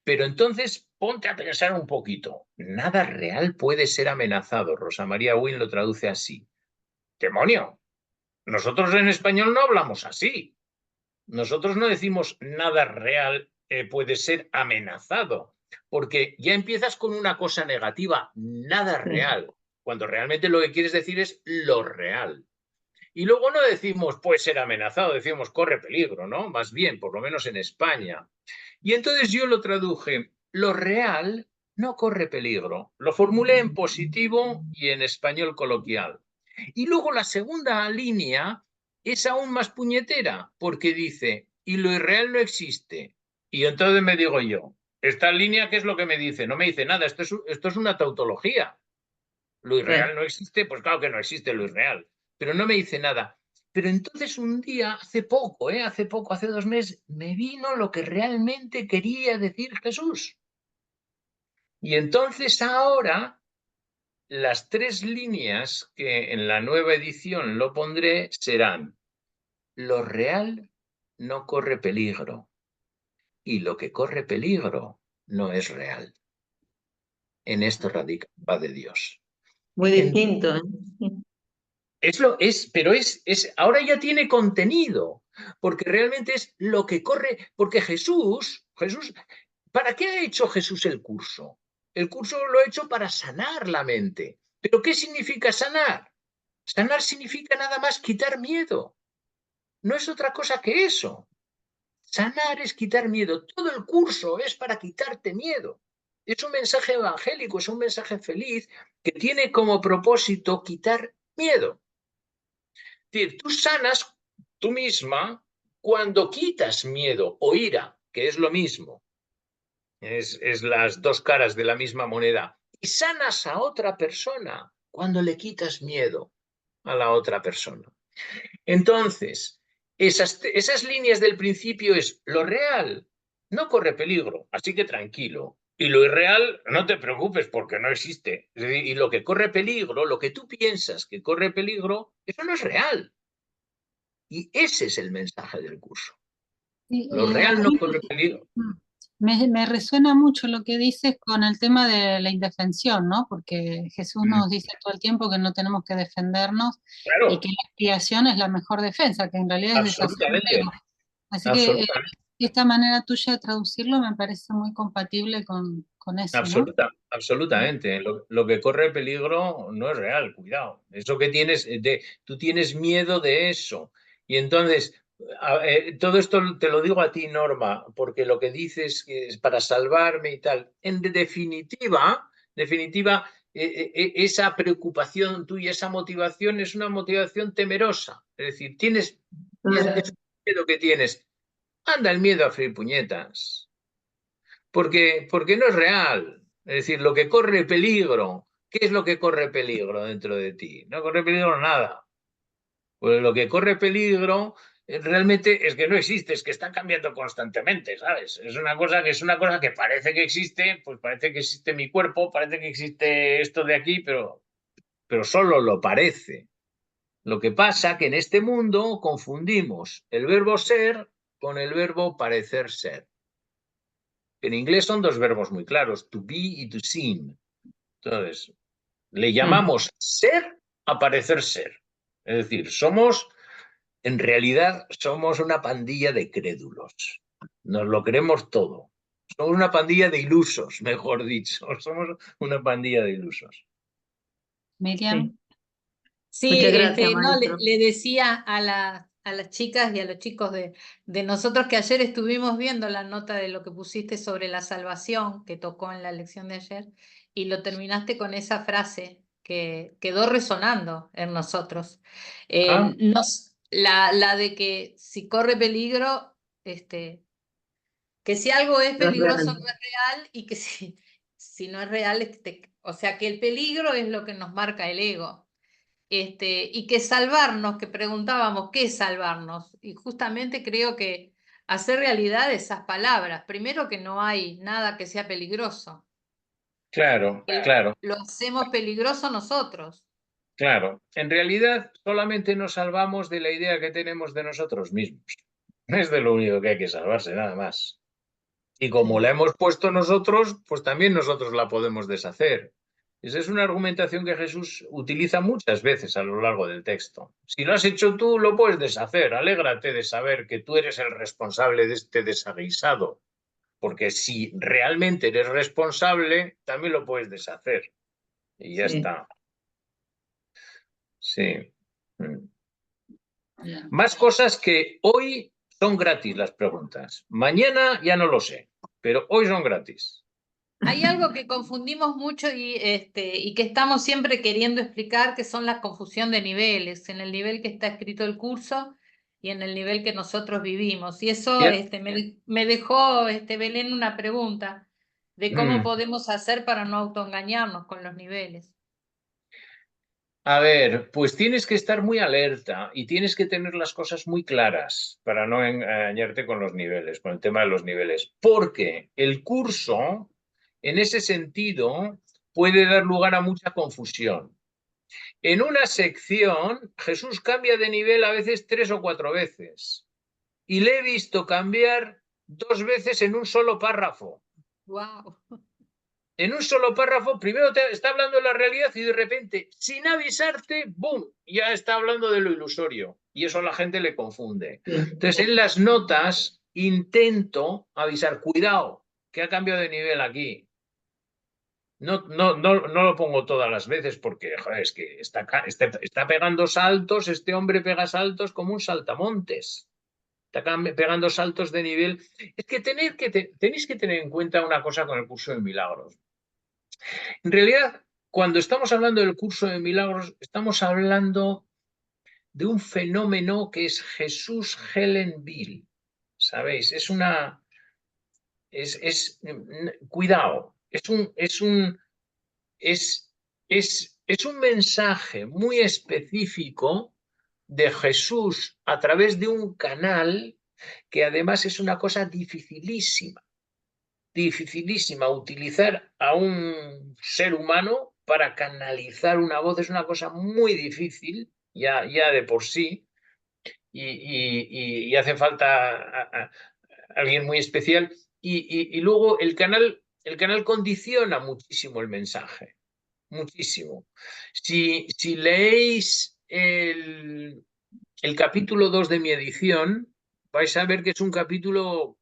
Pero entonces ponte a pensar un poquito. Nada real puede ser amenazado. Rosa María Wynne lo traduce así. ¡Demonio! Nosotros en español no hablamos así. Nosotros no decimos nada real puede ser amenazado, porque ya empiezas con una cosa negativa, nada real, cuando realmente lo que quieres decir es lo real. Y luego no decimos puede ser amenazado, decimos corre peligro, ¿no? Más bien, por lo menos en España. Y entonces yo lo traduje, lo real no corre peligro. Lo formulé en positivo y en español coloquial. Y luego la segunda línea es aún más puñetera, porque dice, y lo irreal no existe. Y entonces me digo yo, esta línea, ¿qué es lo que me dice? No me dice nada, esto es una tautología. Lo irreal no existe, pues claro que no existe lo irreal, pero no me dice nada. Pero entonces un día, hace poco, hace 2 meses, me vino lo que realmente quería decir Jesús. Y entonces ahora las 3 líneas que en la nueva edición lo pondré serán: lo real no corre peligro y lo que corre peligro no es real. En esto radica la paz de Dios. Muy distinto, ¿eh? Pero ahora ya tiene contenido, porque realmente es lo que corre, porque Jesús, ¿para qué ha hecho Jesús el curso? El curso lo ha hecho para sanar la mente. ¿Pero qué significa sanar? Sanar significa nada más quitar miedo. No es otra cosa que eso. Sanar es quitar miedo. Todo el curso es para quitarte miedo. Es un mensaje evangélico, es un mensaje feliz que tiene como propósito quitar miedo. Es decir, tú sanas tú misma cuando quitas miedo o ira, que es lo mismo. Es las 2 caras de la misma moneda. Y sanas a otra persona cuando le quitas miedo a la otra persona. Entonces, esas líneas del principio es: lo real no corre peligro, así que tranquilo. Y lo irreal, no te preocupes porque no existe. Es decir, y lo que corre peligro, lo que tú piensas que corre peligro, eso no es real. Y ese es el mensaje del curso. Lo real no corre peligro. Me resuena mucho lo que dices con el tema de la indefensión, ¿no? Porque Jesús nos dice todo el tiempo que no tenemos que defendernos y Claro, que la expiación es la mejor defensa, que en realidad es deshacer el absolutamente. ego. Así que Absolutamente. esta manera tuya de traducirlo me parece muy compatible con eso, ¿no? Absolutamente. Lo que corre peligro no es real, cuidado. Eso que tienes, tú tienes miedo de eso. Y entonces, todo esto te lo digo a ti, Norma, porque lo que dices que es para salvarme y tal. En definitiva, esa preocupación tuya, esa motivación es una motivación temerosa. Es decir, es un miedo que tienes. Anda el miedo a freír puñetas. Porque no es real. Es decir, lo que corre peligro, ¿qué es lo que corre peligro dentro de ti? No corre peligro nada. Pues lo que corre peligro realmente es que no existe, es que está cambiando constantemente, ¿sabes? Es una cosa que parece que existe, pues parece que existe mi cuerpo, parece que existe esto de aquí, pero solo lo parece. Lo que pasa que en este mundo confundimos el verbo ser con el verbo parecer ser. En inglés son 2 verbos muy claros, to be y to seem. Entonces, le llamamos ser a parecer ser. Es decir, en realidad, somos una pandilla de crédulos. Nos lo creemos todo. Somos una pandilla de ilusos, mejor dicho. Somos una pandilla de ilusos. Miriam. Sí, Muchas gracias, no, maestro. le decía a las chicas y a los chicos de nosotros que ayer estuvimos viendo la nota de lo que pusiste sobre la salvación que tocó en la lección de ayer y lo terminaste con esa frase que quedó resonando en nosotros. La de que si corre peligro, que si algo es No es peligroso real. no es real y que si no es real, o sea que el peligro es lo que nos marca el ego. Y que salvarnos, que preguntábamos, ¿qué es salvarnos? Y justamente creo que hacer realidad esas palabras. Primero que no hay nada que sea peligroso. Claro, claro, Lo hacemos peligroso nosotros. claro. En realidad, solamente nos salvamos de la idea que tenemos de nosotros mismos. No es de lo único que hay que salvarse, nada más. Y como la hemos puesto nosotros, pues también nosotros la podemos deshacer. Esa es una argumentación que Jesús utiliza muchas veces a lo largo del texto. Si lo has hecho tú, lo puedes deshacer. Alégrate de saber que tú eres el responsable de este desaguisado. Porque si realmente eres responsable, también lo puedes deshacer. Y ya está. Sí. Más cosas que hoy son gratis las preguntas. Mañana ya no lo sé, pero hoy son gratis. Hay algo que confundimos mucho y que estamos siempre queriendo explicar, que son la confusión de niveles, en el nivel que está escrito el curso y en el nivel que nosotros vivimos. Y eso me dejó Belén una pregunta de cómo podemos hacer para no autoengañarnos con los niveles. A ver, pues tienes que estar muy alerta y tienes que tener las cosas muy claras para no engañarte con los niveles, con el tema de los niveles. Porque el curso, en ese sentido, puede dar lugar a mucha confusión. En una sección, Jesús cambia de nivel a veces 3 o 4 veces. Y le he visto cambiar 2 veces en un solo párrafo. Wow. En un solo párrafo, primero te está hablando de la realidad y de repente, sin avisarte, ¡boom!, ya está hablando de lo ilusorio. Y eso a la gente le confunde. Entonces, en las notas intento avisar, cuidado, que ha cambiado de nivel aquí. No lo pongo todas las veces porque, joder, es que está pegando saltos, este hombre pega saltos como un saltamontes. Está pegando saltos de nivel. Es que tenéis que tener en cuenta una cosa con el curso de milagros. En realidad, cuando estamos hablando del curso de milagros, estamos hablando de un fenómeno que es Jesús Helenville. ¿Sabéis? Cuidado, es un mensaje muy específico de Jesús a través de un canal que además es una cosa dificilísima utilizar a un ser humano para canalizar una voz. Es una cosa muy difícil, ya de por sí, y hace falta a alguien muy especial. Y luego el canal condiciona muchísimo el mensaje, muchísimo. Si leéis el capítulo 2 de mi edición, vais a ver que es un capítulo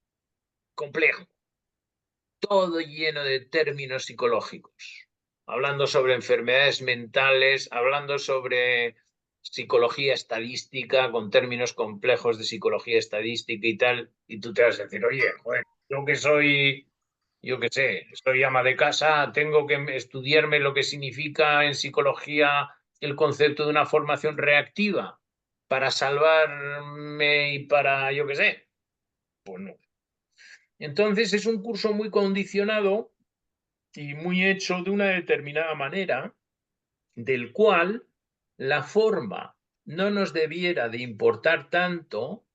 complejo, todo lleno de términos psicológicos, hablando sobre enfermedades mentales, hablando sobre psicología estadística, con términos complejos de psicología estadística y tal, y tú te vas a decir, oye, joder, yo qué sé, soy ama de casa, tengo que estudiarme lo que significa en psicología el concepto de una formación reactiva para salvarme y para, yo qué sé. Pues no. Entonces es un curso muy condicionado y muy hecho de una determinada manera, del cual la forma no nos debiera de importar tanto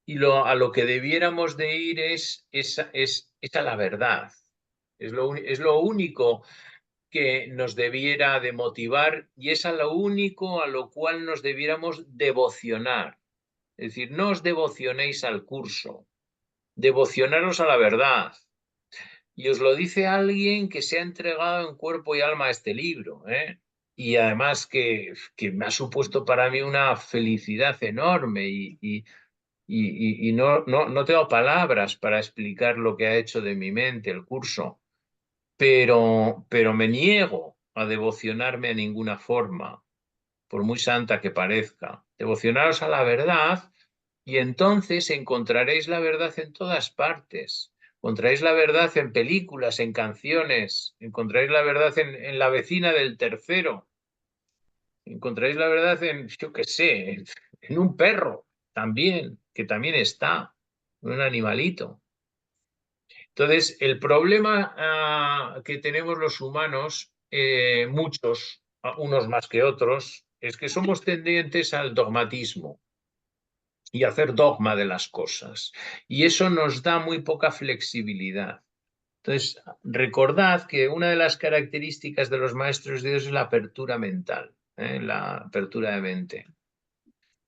y a lo que debiéramos de ir es a la verdad. Es lo único que nos debiera de motivar y es a lo único a lo cual nos debiéramos devocionar. Es decir, no os devocionéis al curso, devocionaros a la verdad. Y os lo dice alguien que se ha entregado en cuerpo y alma a este libro, ¿eh? Y además que me ha supuesto para mí una felicidad enorme y no tengo palabras para explicar lo que ha hecho de mi mente el curso, pero me niego a devocionarme a ninguna forma, por muy santa que parezca. Devocionaros a la verdad y entonces encontraréis la verdad en todas partes. Encontraréis la verdad en películas, en canciones, encontraréis la verdad en la vecina del tercero, encontraréis la verdad en, yo qué sé, en un perro también, que también está, un animalito. Entonces, el problema que tenemos los humanos, muchos, unos más que otros, es que somos tendientes al dogmatismo y hacer dogma de las cosas. Y eso nos da muy poca flexibilidad. Entonces, recordad que una de las características de los maestros de Dios es la apertura mental, la apertura de mente.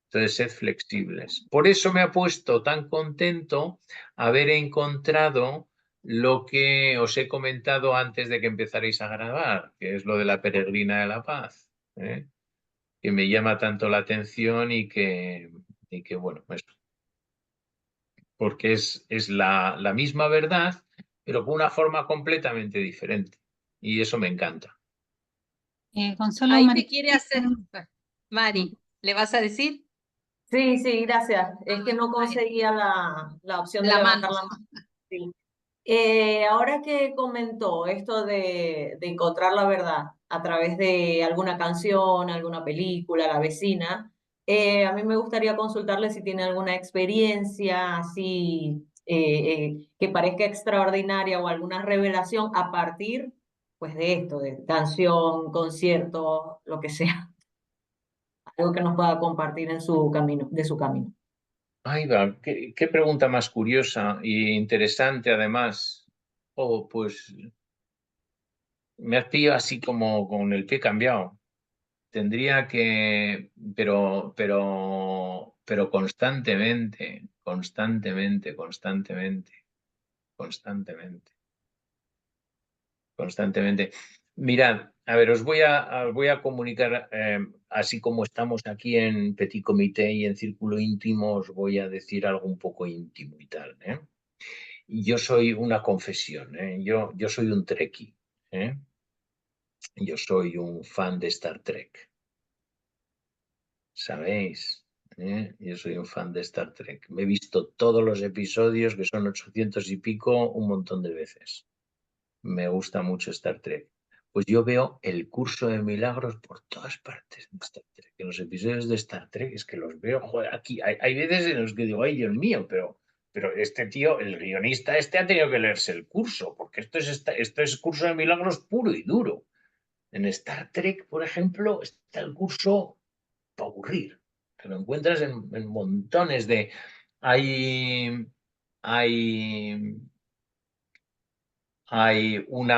Entonces, sed flexibles. Por eso me ha puesto tan contento haber encontrado lo que os he comentado antes de que empezarais a grabar, que es lo de la peregrina de la paz, que me llama tanto la atención y que bueno, pues, porque es la misma verdad, pero con una forma completamente diferente. Y eso me encanta. Gonzalo, Ahí Mari. te quiere hacer, Mari, ¿le vas a decir? Sí, sí, gracias. Es que no conseguía la opción de La levantar mano. la mano. Sí. Ahora que comentó esto de encontrar la verdad a través de alguna canción, alguna película, La vecina, a mí me gustaría consultarle si tiene alguna experiencia así que parezca extraordinaria o alguna revelación a partir pues de esto, de canción, concierto, lo que sea, algo que nos pueda compartir en su camino, de su camino. Ahí va, qué pregunta más curiosa e interesante además. Oh, pues me has pillado así como con el pie cambiado. Tendría que, pero constantemente, constantemente, constantemente. Mirad, a ver, os voy a comunicar, así como estamos aquí en Petit Comité y en Círculo Íntimo, os voy a decir algo un poco íntimo y tal, ¿eh? Yo soy una confesión, ¿eh? Yo soy un trekkie, ¿eh? Yo soy un fan de Star Trek, ¿sabéis? Yo soy un fan de Star Trek. Me he visto todos los episodios, que son 800 y pico, un montón de veces. Me gusta mucho Star Trek. Pues yo veo el curso de milagros por todas partes de Star Trek. En los episodios de Star Trek es que los veo, joder, aquí. Hay veces en los que digo, ay, Dios mío, pero este tío, el guionista este ha tenido que leerse el curso, porque esto es curso de milagros puro y duro. En Star Trek, por ejemplo, está el curso para aburrir. Te lo encuentras en montones de... Hay ¿cómo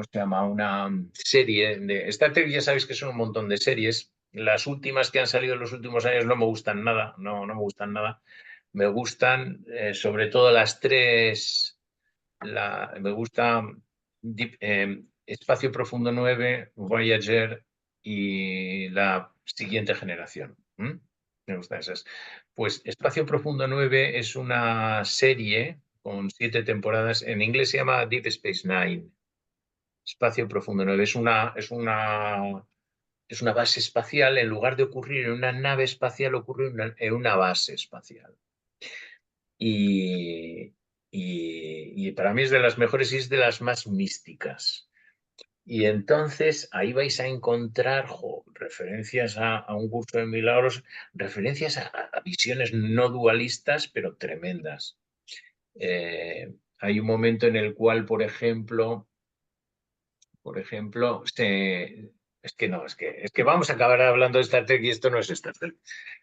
se llama? Una serie de Star Trek, ya sabéis que son un montón de series. Las últimas que han salido en los últimos años no me gustan nada, no me gustan nada. Me gustan sobre todo las tres, me gusta Espacio Profundo 9, Voyager y la siguiente generación. Me gustan esas. Pues Espacio Profundo 9 es una serie con 7 temporadas. En inglés se llama Deep Space Nine. Espacio Profundo 9 es una base espacial. En lugar de ocurrir en una nave espacial, ocurre en una base espacial. Y para mí es de las mejores y es de las más místicas. Y entonces ahí vais a encontrar referencias a un curso de milagros, referencias a visiones no dualistas, pero tremendas. Hay un momento en el cual, por ejemplo, es que vamos a acabar hablando de Star Trek y esto no es Star Trek.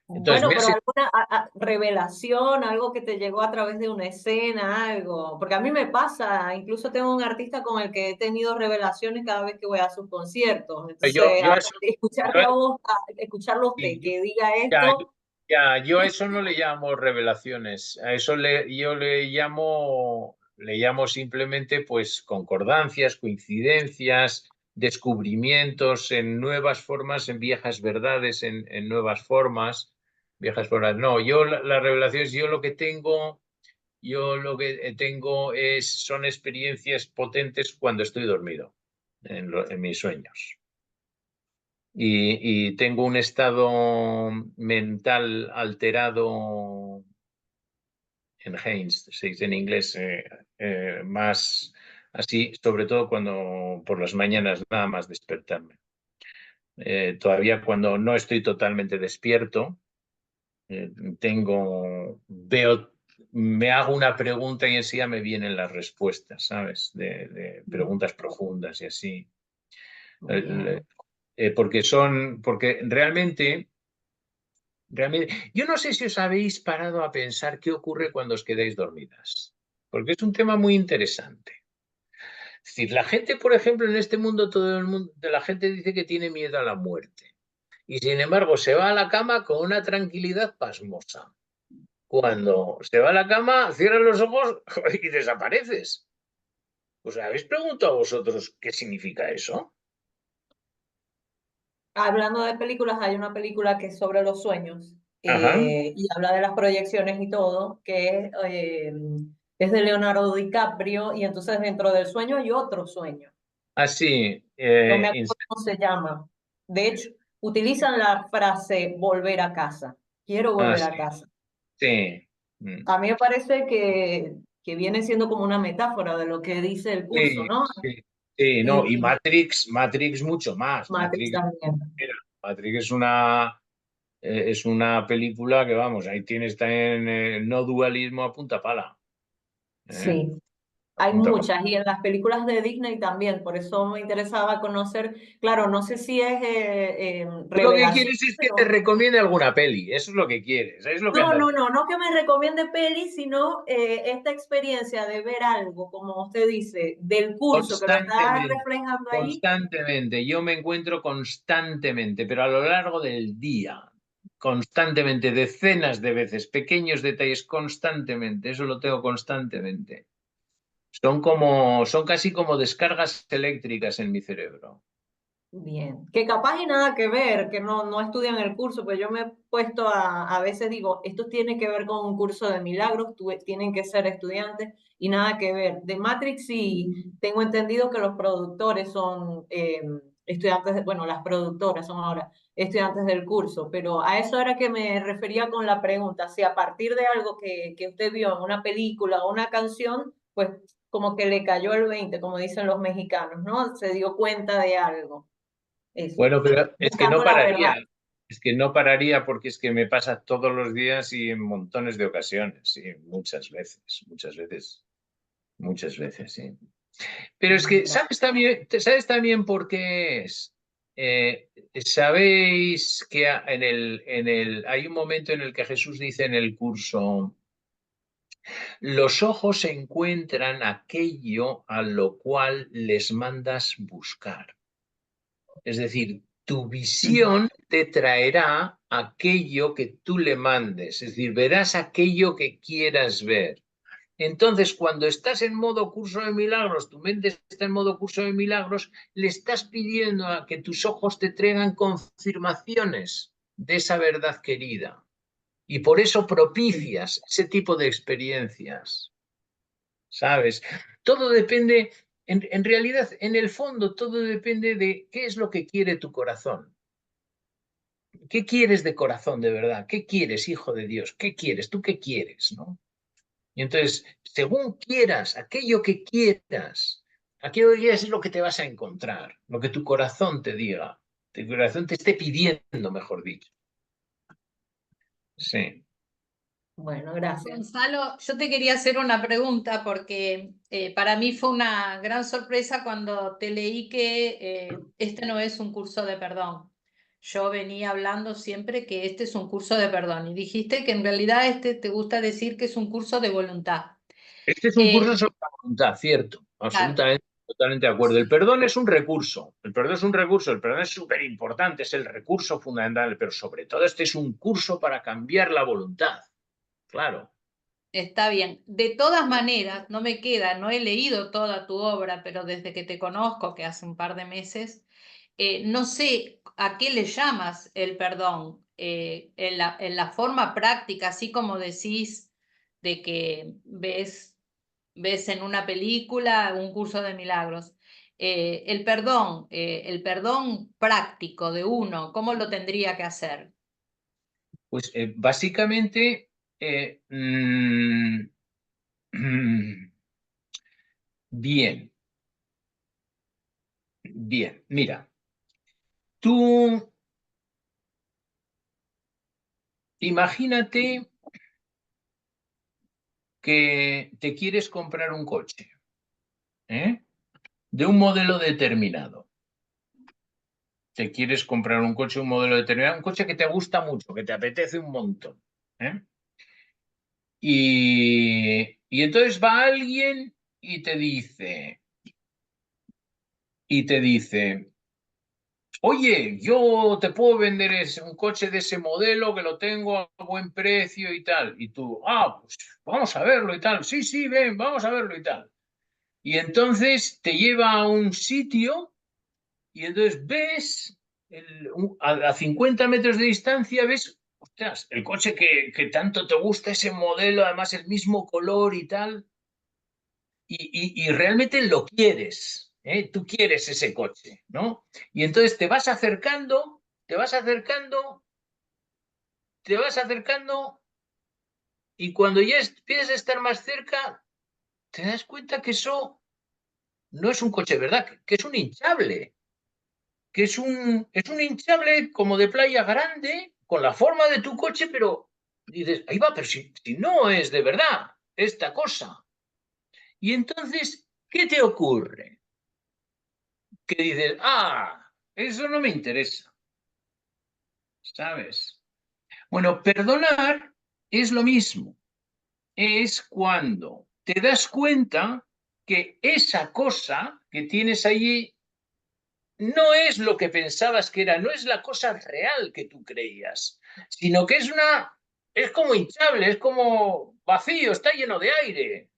Entonces, Bueno, pero alguna revelación, algo que te llegó a través de una escena, algo, porque a mí me pasa, incluso tengo un artista con el que he tenido revelaciones cada vez que voy a sus conciertos. Entonces, escucharte a vos, escucharlo a usted que diga esto. Yo a eso no le llamo revelaciones, a eso yo le llamo simplemente pues concordancias, coincidencias, descubrimientos en nuevas formas, en viejas verdades, en nuevas formas, viejas formas. No, yo las revelaciones, yo lo que tengo son experiencias potentes cuando estoy dormido, en mis sueños. Y tengo un estado mental alterado, enhanced, se dice en inglés, más así, sobre todo cuando por las mañanas nada más despertarme. Todavía cuando no estoy totalmente despierto, me hago una pregunta y enseguida me vienen las respuestas, ¿sabes? De preguntas profundas y así. Porque realmente, yo no sé si os habéis parado a pensar qué ocurre cuando os quedáis dormidas, porque es un tema muy interesante. Es decir, la gente, por ejemplo, en este mundo, todo el mundo, la gente dice que tiene miedo a la muerte y sin embargo se va a la cama con una tranquilidad pasmosa. Cuando se va a la cama, cierra los ojos y desapareces. ¿Os habéis preguntado a vosotros qué significa eso? Hablando de películas, hay una película que es sobre los sueños Ajá. y habla de las proyecciones y todo, que es de Leonardo DiCaprio y entonces dentro del sueño hay otro sueño. Así. No me acuerdo cómo se llama. De hecho, utilizan la frase volver a casa. Quiero volver a casa. Sí. A mí me parece que viene siendo como una metáfora de lo que dice el curso, ¿no? Sí, no, y Matrix mucho más. Matrix también. Matrix es una película que, vamos, ahí tienes también no dualismo a punta pala. Sí. Hay Apúntalo. muchas, y en las películas de Disney también, por eso me interesaba conocer, claro, no sé si es Tú lo que revelación, quieres es que te pero recomiende alguna peli, eso es lo que quieres, es lo que andas. no que me recomiende pelis, sino esta experiencia de ver algo, como usted dice, del curso que lo está Constantemente, reflejando ahí. constantemente. Yo me encuentro constantemente, pero a lo largo del día, constantemente, decenas de veces, pequeños detalles constantemente, eso lo tengo constantemente. Son casi como descargas eléctricas en mi cerebro. Bien, que capaz y nada que ver, que no estudian el curso, pues yo me he puesto a veces digo, esto tiene que ver con un curso de milagros, tienen que ser estudiantes y nada que ver. De Matrix sí, tengo entendido que los productores son estudiantes, bueno, las productoras son ahora estudiantes del curso, pero a eso era que me refería con la pregunta, si a partir de algo que usted vio en una película o una canción, pues como que le cayó el 20, como dicen los mexicanos, ¿no? Se dio cuenta de algo. Eso, Bueno, pero buscando la verdad. es que no pararía porque es que me pasa todos los días y en montones de ocasiones, y muchas veces, sí. Pero es que, ¿sabes también por qué es? Sabéis que hay un momento en el que Jesús dice en el curso, los ojos encuentran aquello a lo cual les mandas buscar. Es decir, tu visión te traerá aquello que tú le mandes, es decir, verás aquello que quieras ver. Entonces, cuando estás en modo curso de milagros, tu mente está en modo curso de milagros, le estás pidiendo a que tus ojos te traigan confirmaciones de esa verdad querida. Y por eso propicias ese tipo de experiencias, ¿sabes? Todo depende, en realidad, en el fondo, todo depende de qué es lo que quiere tu corazón. ¿Qué quieres de corazón, de verdad? ¿Qué quieres, hijo de Dios? ¿Qué quieres? ¿Tú qué quieres, no? Y entonces, según quieras, aquello que quieras es lo que te vas a encontrar, lo que tu corazón te diga, tu corazón te esté pidiendo, mejor dicho. Sí. Bueno, gracias. Gonzalo, yo te quería hacer una pregunta porque para mí fue una gran sorpresa cuando te leí que este no es un curso de perdón. Yo venía hablando siempre que este es un curso de perdón y dijiste que en realidad este te gusta decir que es un curso de voluntad. Este es un curso sobre la voluntad, cierto, Claro, absolutamente, totalmente de acuerdo. El perdón es un recurso, el perdón es súper importante, es el recurso fundamental, pero sobre todo este es un curso para cambiar la voluntad, claro. está bien. De todas maneras, no me queda, no he leído toda tu obra, pero desde que te conozco, que hace un par de meses, no sé a qué le llamas el perdón. En la forma práctica, así como decís de que ves en una película un curso de milagros. El perdón práctico de uno, ¿cómo lo tendría que hacer? Pues básicamente, bien, bien, mira, tú imagínate que te quieres comprar un coche, ¿eh? De un modelo determinado. Te quieres comprar un coche, un modelo determinado, un coche que te gusta mucho, que te apetece un montón, ¿eh? Y entonces va alguien y te dice, oye, yo te puedo vender un coche de ese modelo que lo tengo a buen precio y tal. Y tú, pues vamos a verlo y tal. Sí, sí, ven, vamos a verlo y tal. Y entonces te lleva a un sitio y entonces ves, a 50 metros de distancia, ves, ostras, el coche que tanto te gusta, ese modelo, además el mismo color y tal. Y realmente lo quieres, ¿eh? Tú quieres ese coche, ¿no? Y entonces te vas acercando y cuando ya empiezas a estar más cerca, te das cuenta que eso no es un coche, ¿verdad? Que es un hinchable, es un hinchable como de playa grande, con la forma de tu coche, pero dices, ahí va, pero si no es de verdad esta cosa. Y entonces, ¿qué te ocurre? Que dices, eso no me interesa, ¿sabes? Bueno, perdonar es lo mismo. Es cuando te das cuenta que esa cosa que tienes allí no es lo que pensabas que era, no es la cosa real que tú creías, sino que es como hinchable, es como vacío, está lleno de aire,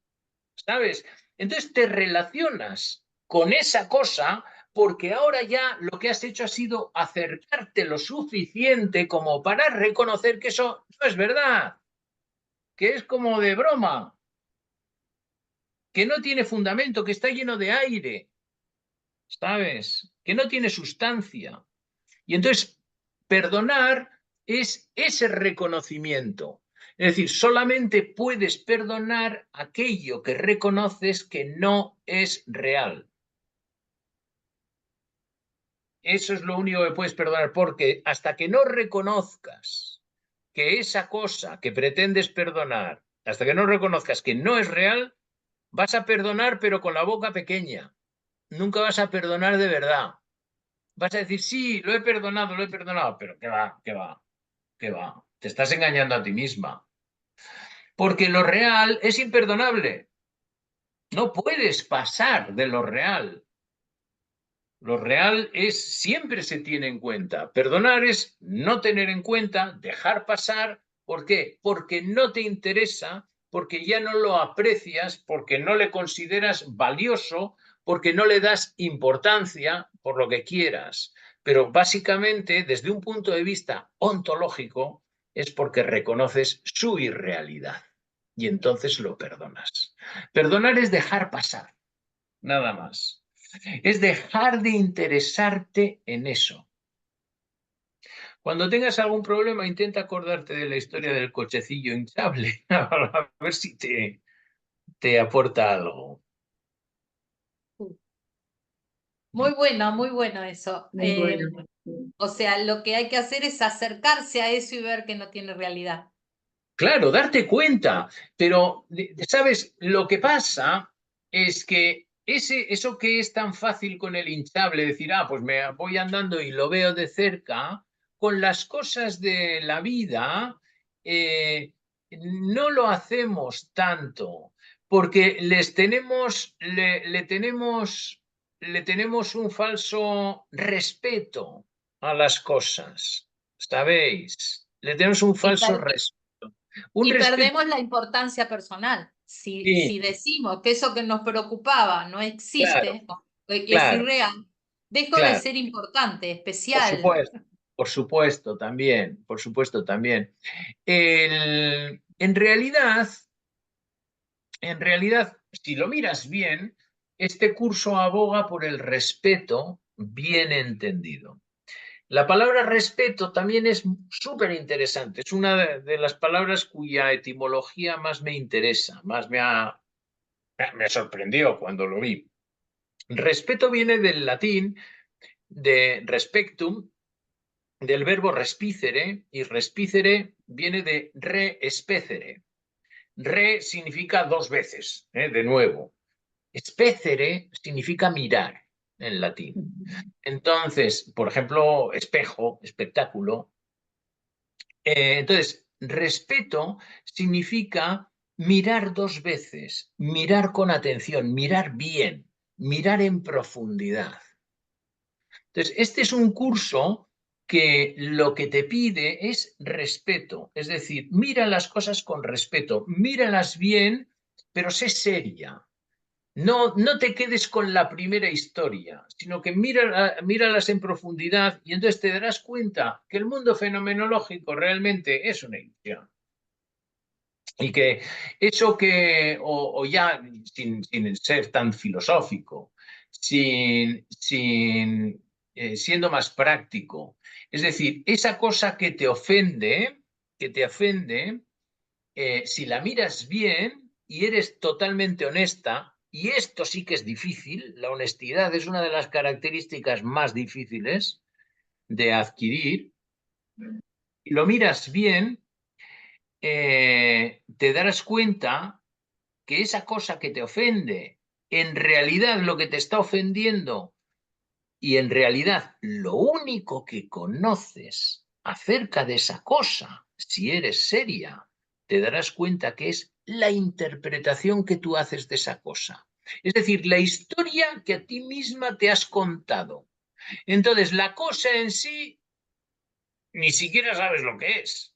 ¿sabes? Entonces te relacionas con esa cosa porque ahora ya lo que has hecho ha sido acercarte lo suficiente como para reconocer que eso no es verdad, que es como de broma, que no tiene fundamento, que está lleno de aire, ¿sabes? Que no tiene sustancia. Y entonces, perdonar es ese reconocimiento. Es decir, solamente puedes perdonar aquello que reconoces que no es real. Eso es lo único que puedes perdonar, porque hasta que no reconozcas que esa cosa que pretendes perdonar, hasta que no reconozcas que no es real, vas a perdonar pero con la boca pequeña. Nunca vas a perdonar de verdad. Vas a decir, sí, lo he perdonado, pero qué va, qué va, qué va. Te estás engañando a ti misma. Porque lo real es imperdonable. No puedes pasar de lo real. Lo real es, siempre se tiene en cuenta. Perdonar es no tener en cuenta, dejar pasar. ¿Por qué? Porque no te interesa, porque ya no lo aprecias, porque no le consideras valioso, porque no le das importancia, por lo que quieras. Pero básicamente, desde un punto de vista ontológico, es porque reconoces su irrealidad y entonces lo perdonas. Perdonar es dejar pasar, nada más. Es dejar de interesarte en eso. Cuando tengas algún problema, intenta acordarte de la historia del cochecillo hinchable, a ver si te aporta algo. Muy bueno eso. Muy bueno. O sea, lo que hay que hacer es acercarse a eso y ver que no tiene realidad. Claro, darte cuenta, pero, ¿sabes? Lo que pasa es que eso que es tan fácil con el hinchable, decir, pues me voy andando y lo veo de cerca, con las cosas de la vida no lo hacemos tanto, porque le tenemos un falso respeto a las cosas, ¿sabéis? Le tenemos un Y, falso respeto. Un y respeto, perdemos la importancia personal. sí, Si decimos que eso que nos preocupaba no claro, existe, o es claro, irreal, dejo de claro, ser importante, por especial. supuesto, por supuesto también, por supuesto también. En realidad, si lo miras bien, este curso aboga por el respeto bien entendido. La palabra respeto también es súper interesante, es una de las palabras cuya etimología más me interesa, me sorprendió cuando lo vi. Respeto viene del latín de respectum, del verbo respicere, y respicere viene de re-especere. Re significa dos veces, de nuevo. Especere significa mirar en latín. Entonces, por ejemplo, espejo, espectáculo. Entonces, respeto significa mirar dos veces, mirar con atención, mirar bien, mirar en profundidad. Entonces, este es un curso que lo que te pide es respeto, es decir, mira las cosas con respeto, míralas bien, pero sé seria. No te quedes con la primera historia, sino que míralas en profundidad y entonces te darás cuenta que el mundo fenomenológico realmente es una ilusión. Y que eso o ya sin ser tan filosófico, siendo más práctico, es decir, esa cosa que te ofende, si la miras bien y eres totalmente honesta, y esto sí que es difícil, la honestidad es una de las características más difíciles de adquirir, y lo miras bien, te darás cuenta que esa cosa que te ofende, en realidad lo que te está ofendiendo, y en realidad lo único que conoces acerca de esa cosa, si eres seria, te darás cuenta que es la interpretación que tú haces de esa cosa. Es decir, la historia que a ti misma te has contado. Entonces, la cosa en sí, ni siquiera sabes lo que es.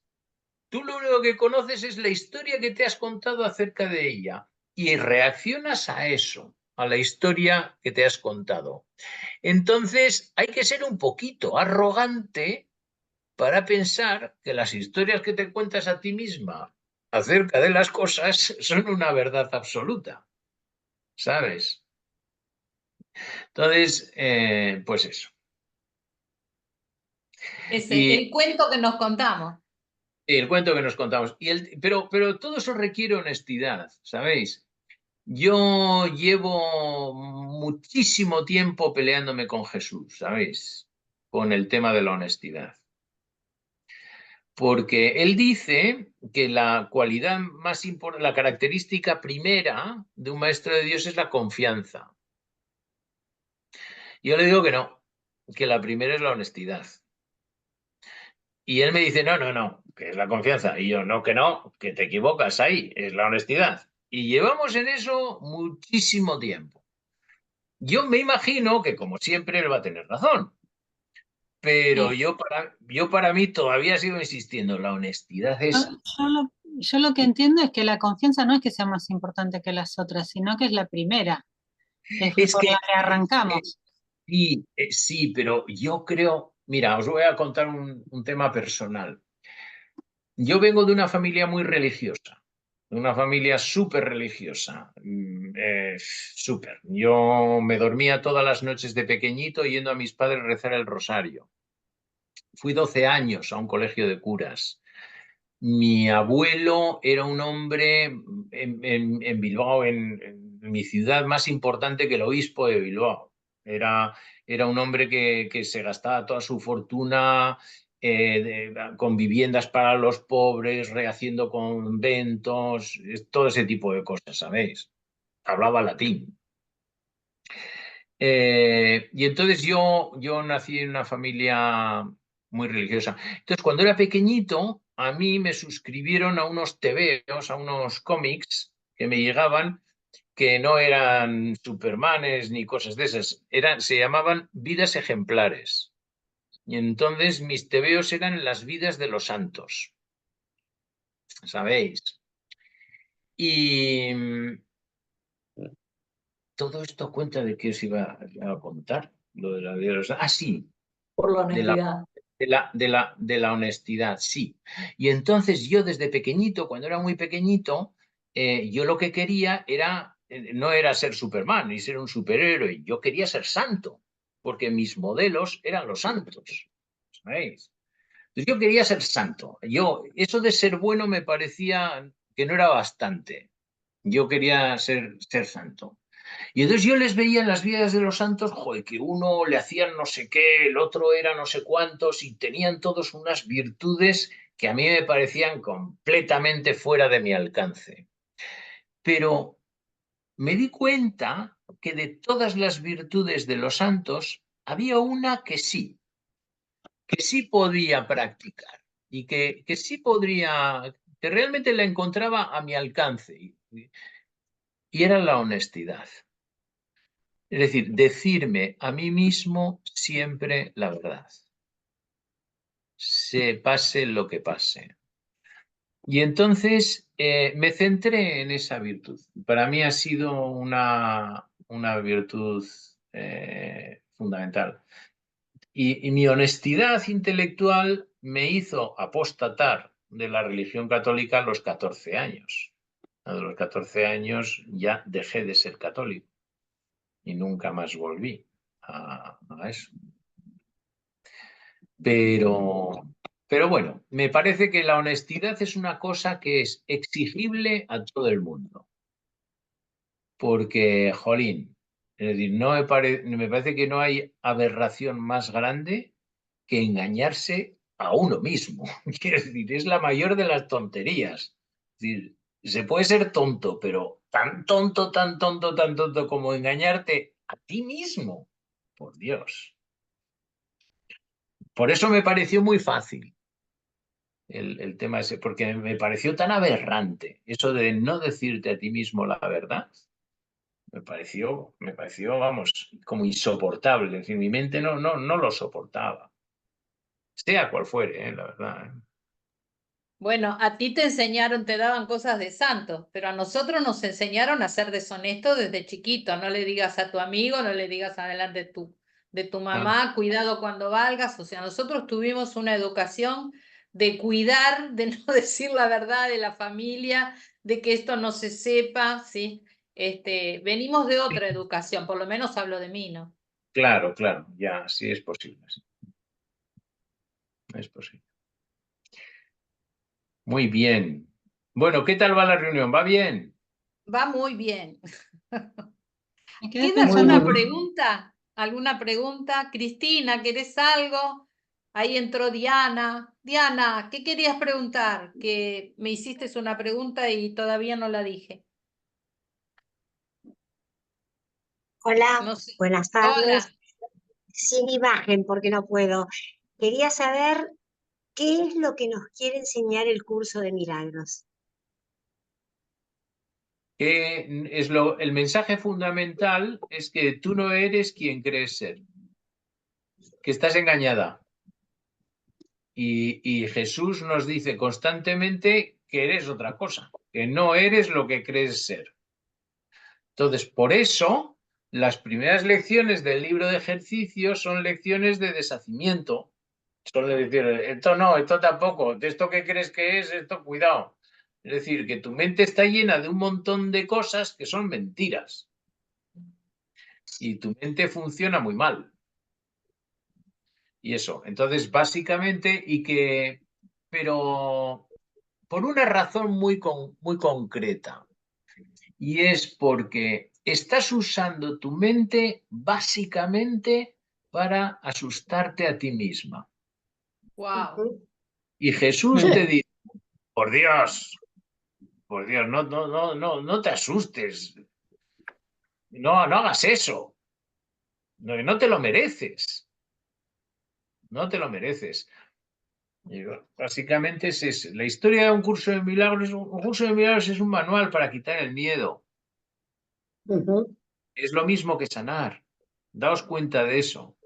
Tú lo único que conoces es la historia que te has contado acerca de ella y reaccionas a eso, a la historia que te has contado. Entonces, hay que ser un poquito arrogante para pensar que las historias que te cuentas a ti misma acerca de las cosas son una verdad absoluta, ¿sabes? Entonces, pues eso. Es Y el cuento que nos contamos. el cuento que nos contamos. Pero todo eso requiere honestidad, ¿sabéis? Yo llevo muchísimo tiempo peleándome con Jesús, ¿sabéis? Con el tema de la honestidad. Porque él dice que la cualidad más importante, la característica primera de un maestro de Dios es la confianza. Yo le digo que no, que la primera es la honestidad. Y él me dice, no, que es la confianza. Y yo, no, que te equivocas ahí, es la honestidad. Y llevamos en eso muchísimo tiempo. Yo me imagino que, como siempre, él va a tener razón. Pero Sí. yo para mí todavía sigo insistiendo, la honestidad es... Yo lo que entiendo es que la confianza no es que sea más importante que las otras, sino que es la primera, es Es por que la que arrancamos. sí, sí, pero yo creo, mira, os voy a contar un tema personal. Yo vengo de una familia muy religiosa, de una familia súper religiosa, súper. Yo me dormía todas las noches de pequeñito yendo a mis padres a rezar el rosario. Fui 12 años a un colegio de curas. Mi abuelo era un hombre en Bilbao, en mi ciudad más importante que el obispo de Bilbao. Era un hombre que se gastaba toda su fortuna con viviendas para los pobres, rehaciendo conventos, todo ese tipo de cosas, ¿sabéis? Hablaba latín. Y entonces yo nací en una familia muy religiosa. Entonces, cuando era pequeñito, a mí me suscribieron a unos tebeos, a unos cómics que me llegaban, que no eran Supermanes ni cosas de esas, se llamaban Vidas Ejemplares. Y entonces mis tebeos eran las vidas de los santos, ¿sabéis? Y todo esto cuenta de que os iba a contar, lo de la vida de los santos. Ah, sí, Por la de la honestidad. de la honestidad, sí. Y entonces yo desde pequeñito, cuando era muy pequeñito, yo lo que quería no era ser Superman ni ser un superhéroe, yo quería ser santo, porque mis modelos eran los santos, ¿sabéis? Entonces yo quería ser santo. Eso de ser bueno me parecía que no era bastante. Yo quería ser santo. Y entonces yo les veía en las vidas de los santos, joder, que uno le hacían no sé qué, el otro era no sé cuántos, y tenían todos unas virtudes que a mí me parecían completamente fuera de mi alcance. Pero me di cuenta que de todas las virtudes de los santos, había una que sí podía practicar y que sí podría, que realmente la encontraba a mi alcance, y era la honestidad. Es decir, decirme a mí mismo siempre la verdad, se pase lo que pase. Y entonces me centré en esa virtud. Para mí ha sido una virtud fundamental. Y mi honestidad intelectual me hizo apostatar de la religión católica a los 14 años. A los 14 años ya dejé de ser católico y nunca más volví a eso. Pero bueno, me parece que la honestidad es una cosa que es exigible a todo el mundo. Porque, jolín, es decir, me parece que no hay aberración más grande que engañarse a uno mismo. Quiero decir, es la mayor de las tonterías. Es decir, se puede ser tonto, pero tan tonto como engañarte a ti mismo. Por Dios. Por eso me pareció muy fácil el tema ese, porque me pareció tan aberrante eso de no decirte a ti mismo la verdad. Me pareció, vamos, como insoportable. Es decir, mi mente no lo soportaba. Sea cual fuere, la verdad. Bueno, a ti te enseñaron, te daban cosas de santos, pero a nosotros nos enseñaron a ser deshonestos desde chiquito. No le digas a tu amigo, no le digas adelante de tu mamá, cuidado cuando valgas. O sea, nosotros tuvimos una educación de cuidar, de no decir la verdad de la familia, de que esto no se sepa, ¿sí? Venimos de otra educación, por lo menos hablo de mí, ¿no? Claro, ya, sí es posible. Sí. Es posible. Muy bien. Bueno, ¿qué tal va la reunión? ¿Va bien? Va muy bien. Me quedé ¿Queda pensando, alguna pregunta? ¿Alguna pregunta? Cristina, ¿querés algo? Ahí entró Diana. Diana, ¿qué querías preguntar? Que me hiciste una pregunta y todavía no la dije. Hola, No sé. buenas Hola. tardes. Sin imagen, porque no puedo. Quería saber qué es lo que nos quiere enseñar el curso de milagros. El mensaje fundamental es que tú no eres quien crees ser, que estás engañada. Y Jesús nos dice constantemente que eres otra cosa, que no eres lo que crees ser. Entonces, por eso, las primeras lecciones del libro de ejercicios son lecciones de deshacimiento. Son de decir, esto no, esto tampoco, de esto que crees que es, esto cuidado. Es decir, que tu mente está llena de un montón de cosas que son mentiras. Y tu mente funciona muy mal. Y eso, entonces básicamente, pero por una razón muy concreta, y es porque estás usando tu mente básicamente para asustarte a ti misma. Wow. Y Jesús te dice, por Dios, no te asustes, no hagas eso, no te lo mereces, no te lo mereces. Y básicamente es eso. La historia de un curso de milagros, es un manual para quitar el miedo. Es lo mismo que sanar. Daos cuenta de eso.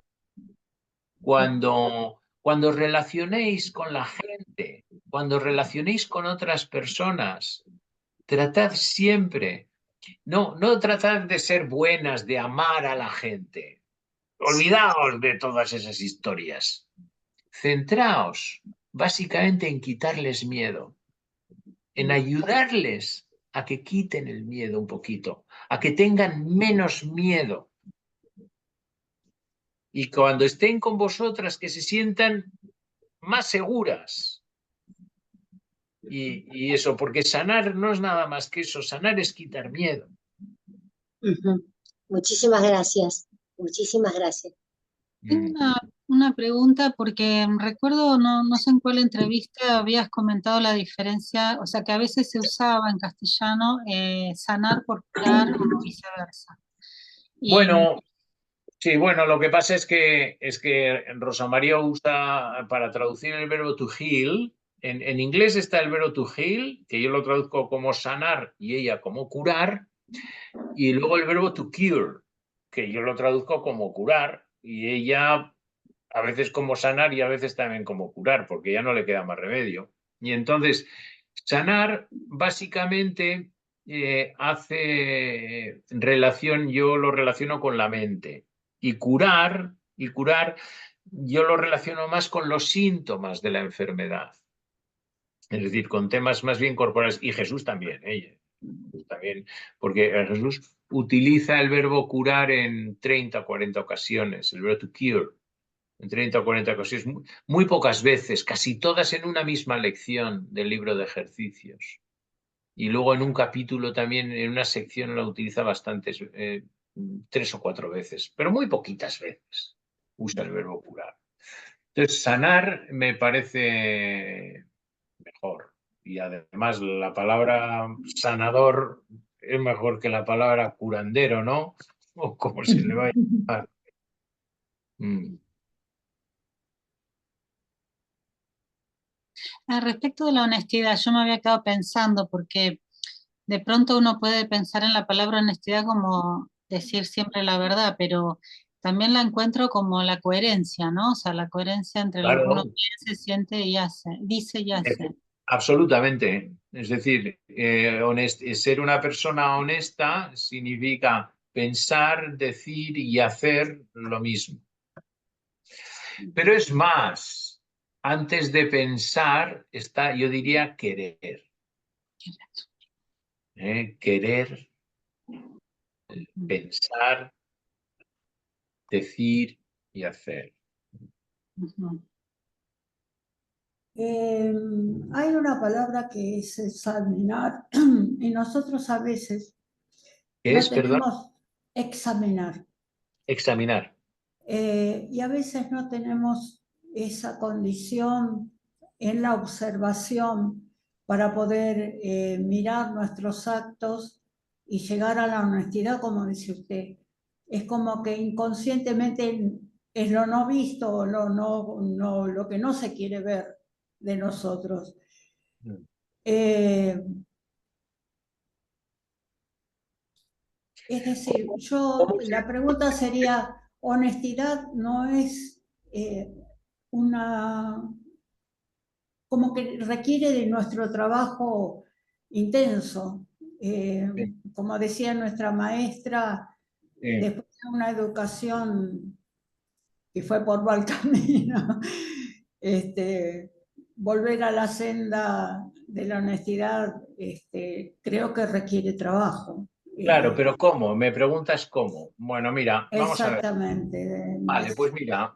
Cuando relacionéis con la gente, cuando relacionéis con otras personas, tratad siempre, no tratad de ser buenas, de amar a la gente. Olvidaos de todas esas historias. Centraos básicamente en quitarles miedo, en ayudarles a que quiten el miedo un poquito, a que tengan menos miedo. Y cuando estén con vosotras, que se sientan más seguras. Y eso, porque sanar no es nada más que eso, sanar es quitar miedo. Muchísimas gracias, muchísimas gracias. tengo una pregunta porque recuerdo, no sé en cuál entrevista habías comentado la diferencia, o sea que a veces se usaba en castellano sanar por curar o viceversa. Y Bueno, sí, bueno, lo que pasa es que Rosa María usa para traducir el verbo to heal. En inglés está el verbo to heal, que yo lo traduzco como sanar y ella como curar, y luego el verbo to cure, que yo lo traduzco como curar, y ella a veces como sanar y a veces también como curar, porque ya no le queda más remedio. Y entonces, sanar básicamente hace relación, yo lo relaciono con la mente, y curar, yo lo relaciono más con los síntomas de la enfermedad. Es decir, con temas más bien corporales, y Jesús también, también, porque Jesús utiliza el verbo curar en 30 o 40 ocasiones, el verbo to cure, en 30 o 40 ocasiones, muy pocas veces, casi todas en una misma lección del libro de ejercicios. Y luego en un capítulo también, en una sección la utiliza bastantes, 3 o 4 veces, pero muy poquitas veces usa el verbo curar. Entonces, sanar me parece mejor. Y además la palabra sanador es mejor que la palabra curandero, ¿no? O como se le va a llamar. Respecto de la honestidad, yo me había quedado pensando, porque de pronto uno puede pensar en la palabra honestidad como decir siempre la verdad, pero también la encuentro como la coherencia, ¿no? O sea, la coherencia entre lo que uno Claro, piensa, siente y hace, dice y hace. absolutamente. Es decir, ser una persona honesta significa pensar, decir y hacer lo mismo. Pero es más, antes de pensar está, yo diría, querer. Querer, pensar, decir y hacer. Hay una palabra que es examinar y nosotros a veces ¿Qué no es, perdón? tenemos examinar. Examinar. Y a veces no tenemos esa condición en la observación para poder mirar nuestros actos y llegar a la honestidad, como dice usted. Es como que inconscientemente es lo no visto o lo que no se quiere ver de nosotros. Es decir, la pregunta sería, honestidad no es como que requiere de nuestro trabajo intenso. Como decía nuestra maestra, después de una educación que fue por mal camino, volver a la senda de la honestidad, creo que requiere trabajo. Claro, pero ¿cómo? Me preguntas cómo. Bueno, mira, vamos a ver. Exactamente. Vale, pues mira,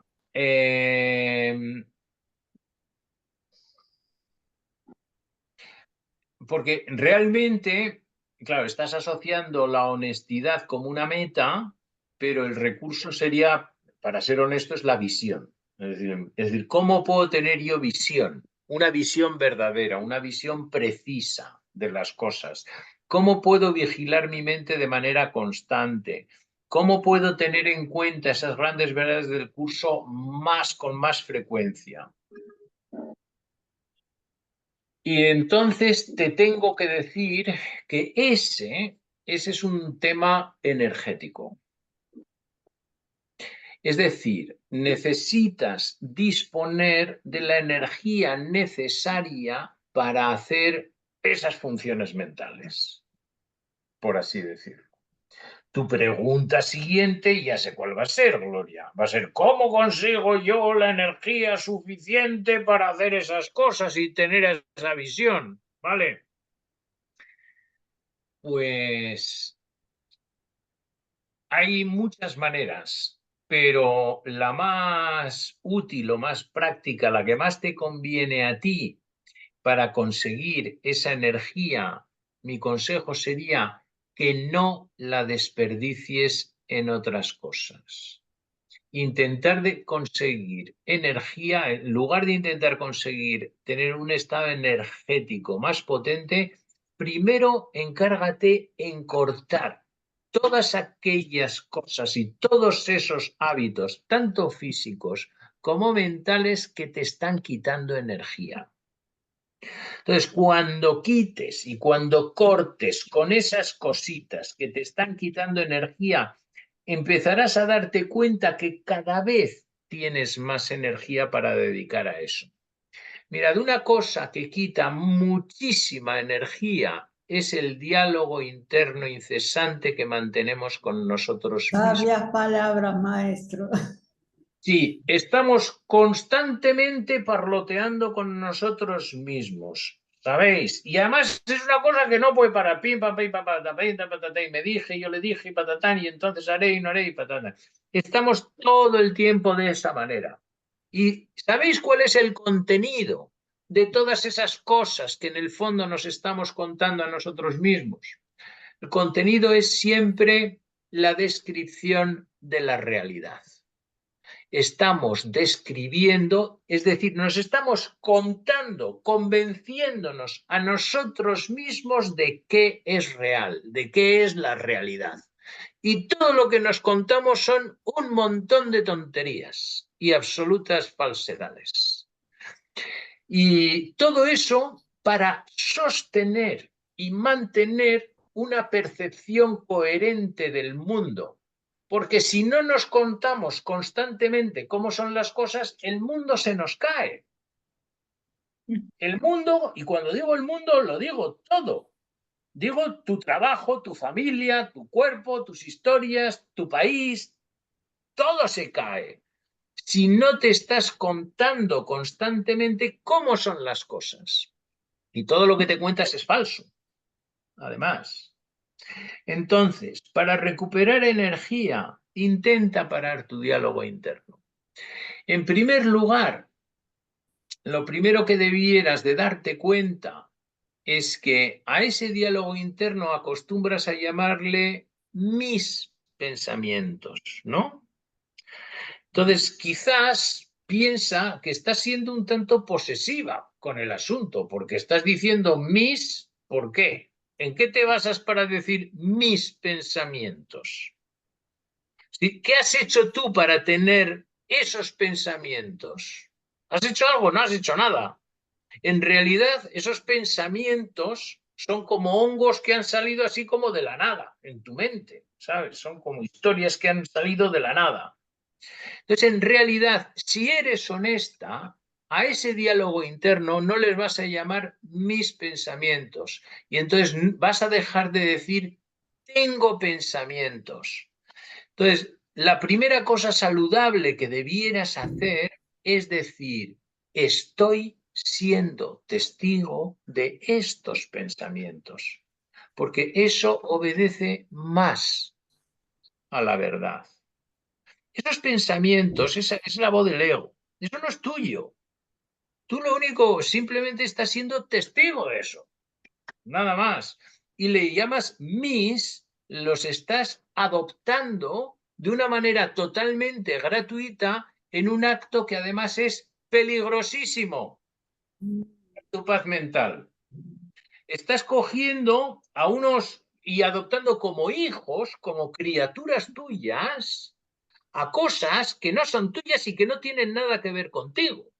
porque realmente, claro, estás asociando la honestidad como una meta, pero el recurso sería, para ser honesto, es la visión. Es decir, ¿cómo puedo tener yo visión? Una visión verdadera, una visión precisa de las cosas. ¿Cómo puedo vigilar mi mente de manera constante? ¿Cómo puedo tener en cuenta esas grandes verdades del curso con más frecuencia? Y entonces te tengo que decir que ese es un tema energético. Es decir, necesitas disponer de la energía necesaria para hacer esas funciones mentales, por así decirlo. Tu pregunta siguiente ya sé cuál va a ser, Gloria. Va a ser, ¿cómo consigo yo la energía suficiente para hacer esas cosas y tener esa visión? ¿Vale? Pues hay muchas maneras, pero la más útil o más práctica, la que más te conviene a ti para conseguir esa energía, mi consejo sería que no la desperdicies en otras cosas. Intentar de conseguir energía, en lugar de intentar conseguir tener un estado energético más potente, primero encárgate en cortar todas aquellas cosas y todos esos hábitos, tanto físicos como mentales, que te están quitando energía. Entonces, cuando quites y cuando cortes con esas cositas que te están quitando energía, empezarás a darte cuenta que cada vez tienes más energía para dedicar a eso. Mirad, una cosa que quita muchísima energía es el diálogo interno incesante que mantenemos con nosotros mismos. Sabias palabras, maestro. Sí, estamos constantemente parloteando con nosotros mismos, ¿sabéis? Y además es una cosa que no puede parar. Pim, pam, pim, pam, y me dije, yo le dije, y patatán, y entonces haré y no haré, y patatán. Estamos todo el tiempo de esa manera. ¿Y sabéis cuál es el contenido de todas esas cosas que en el fondo nos estamos contando a nosotros mismos? El contenido es siempre la descripción de la realidad. estamos describiendo, es decir, nos estamos contando, convenciéndonos a nosotros mismos de qué es real, de qué es la realidad. Y todo lo que nos contamos son un montón de tonterías y absolutas falsedades. Y todo eso para sostener y mantener una percepción coherente del mundo. Porque si no nos contamos constantemente cómo son las cosas, el mundo se nos cae. El mundo, y cuando digo el mundo, lo digo todo. Digo tu trabajo, tu familia, tu cuerpo, tus historias, tu país, todo se cae. Si no te estás contando constantemente cómo son las cosas. Y todo lo que te cuentas es falso, además. Entonces, para recuperar energía, intenta parar tu diálogo interno. En primer lugar, lo primero que debieras de darte cuenta es que a ese diálogo interno acostumbras a llamarle mis pensamientos, ¿no? Entonces, quizás piensa que estás siendo un tanto posesiva con el asunto, porque estás diciendo mis, ¿por qué? ¿En qué te basas para decir mis pensamientos? ¿Qué has hecho tú para tener esos pensamientos? ¿Has hecho algo? No has hecho nada. En realidad, esos pensamientos son como hongos que han salido así como de la nada, en tu mente, ¿sabes? Son como historias que han salido de la nada. Entonces, en realidad, si eres honesta, a ese diálogo interno no les vas a llamar mis pensamientos. Y entonces vas a dejar de decir tengo pensamientos. Entonces, la primera cosa saludable que debieras hacer es decir, estoy siendo testigo de estos pensamientos, porque eso obedece más a la verdad. Esos pensamientos, esa es la voz del ego, eso no es tuyo. Tú lo único, simplemente estás siendo testigo de eso, nada más. Y le llamas mis, los estás adoptando de una manera totalmente gratuita en un acto que además es peligrosísimo para tu paz mental. Estás cogiendo a unos y adoptando como hijos, como criaturas tuyas, a cosas que no son tuyas y que no tienen nada que ver contigo.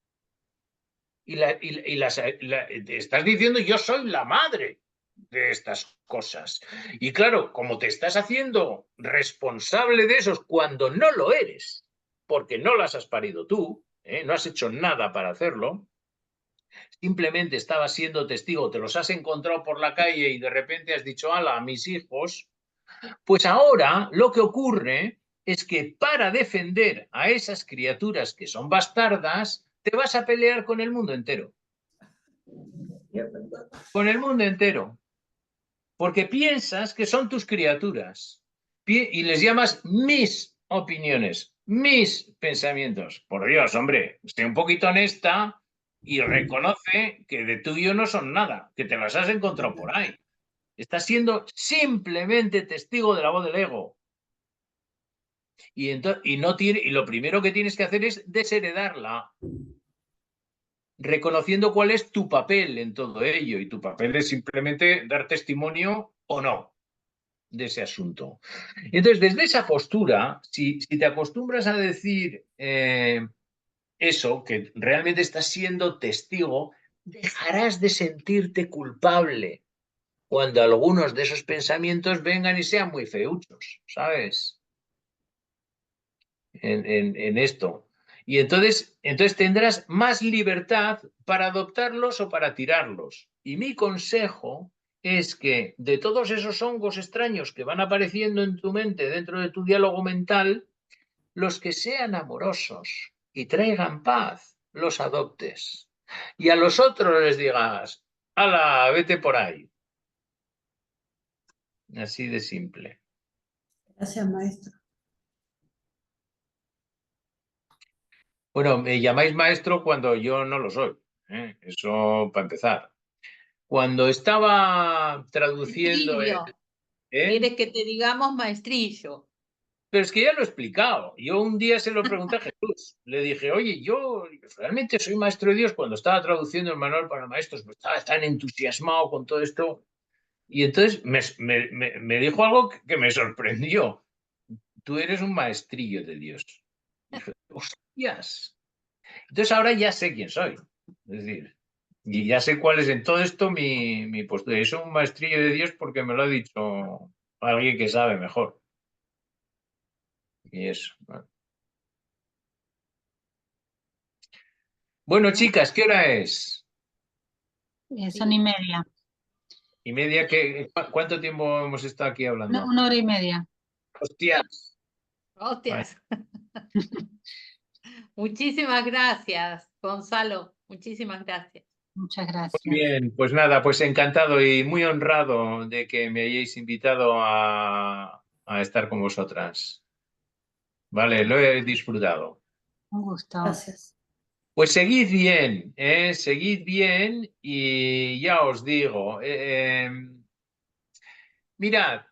Estás diciendo yo soy la madre de estas cosas. Y claro, como te estás haciendo responsable de esos cuando no lo eres, porque no las has parido tú, no has hecho nada para hacerlo, simplemente estabas siendo testigo, te los has encontrado por la calle y de repente has dicho, ala, a mis hijos, pues ahora lo que ocurre es que para defender a esas criaturas que son bastardas, te vas a pelear con el mundo entero. Con el mundo entero. Porque piensas que son tus criaturas y les llamas mis opiniones, mis pensamientos. Por Dios, hombre, esté un poquito honesta y reconoce que de tuyo no son nada, que te las has encontrado por ahí. Estás siendo simplemente testigo de la voz del ego. Y lo primero que tienes que hacer es desheredarla, reconociendo cuál es tu papel en todo ello. Y tu papel es simplemente dar testimonio o no de ese asunto. Entonces, desde esa postura, si te acostumbras a decir eso, que realmente estás siendo testigo, dejarás de sentirte culpable cuando algunos de esos pensamientos vengan y sean muy feuchos, ¿sabes? En esto. Y entonces tendrás más libertad para adoptarlos o para tirarlos. Y mi consejo es que de todos esos hongos extraños que van apareciendo en tu mente dentro de tu diálogo mental, los que sean amorosos y traigan paz, los adoptes. Y a los otros les digas, ¡hala, vete por ahí! Así de simple. Gracias, maestro. Bueno, me llamáis maestro cuando yo no lo soy. Eso para empezar. Cuando estaba traduciendo... Maestrillo. ¿Quieres que te digamos maestrillo? Pero es que ya lo he explicado. Yo un día se lo pregunté a Jesús. Le dije, oye, yo realmente soy maestro de Dios. Cuando estaba traduciendo el manual para maestros, pues estaba tan entusiasmado con todo esto. Y entonces me dijo algo que me sorprendió. Tú eres un maestrillo de Dios. Y dije, hostias. Entonces ahora ya sé quién soy. Es decir, y ya sé cuál es en todo esto mi postura. Soy un maestrillo de Dios porque me lo ha dicho alguien que sabe mejor. Y eso. Bueno, chicas, ¿qué hora es? Son 1:30. ¿Y media? ¿Cuánto tiempo hemos estado aquí hablando? 1 hora y media. Hostias. Hostias. Muchísimas gracias, Gonzalo. Muchísimas gracias. Muchas Muy gracias. bien, pues nada, pues encantado y muy honrado de que me hayáis invitado a estar con vosotras. Vale, lo he disfrutado. Un gusto. Gracias. Pues seguid bien y ya os digo, mirad,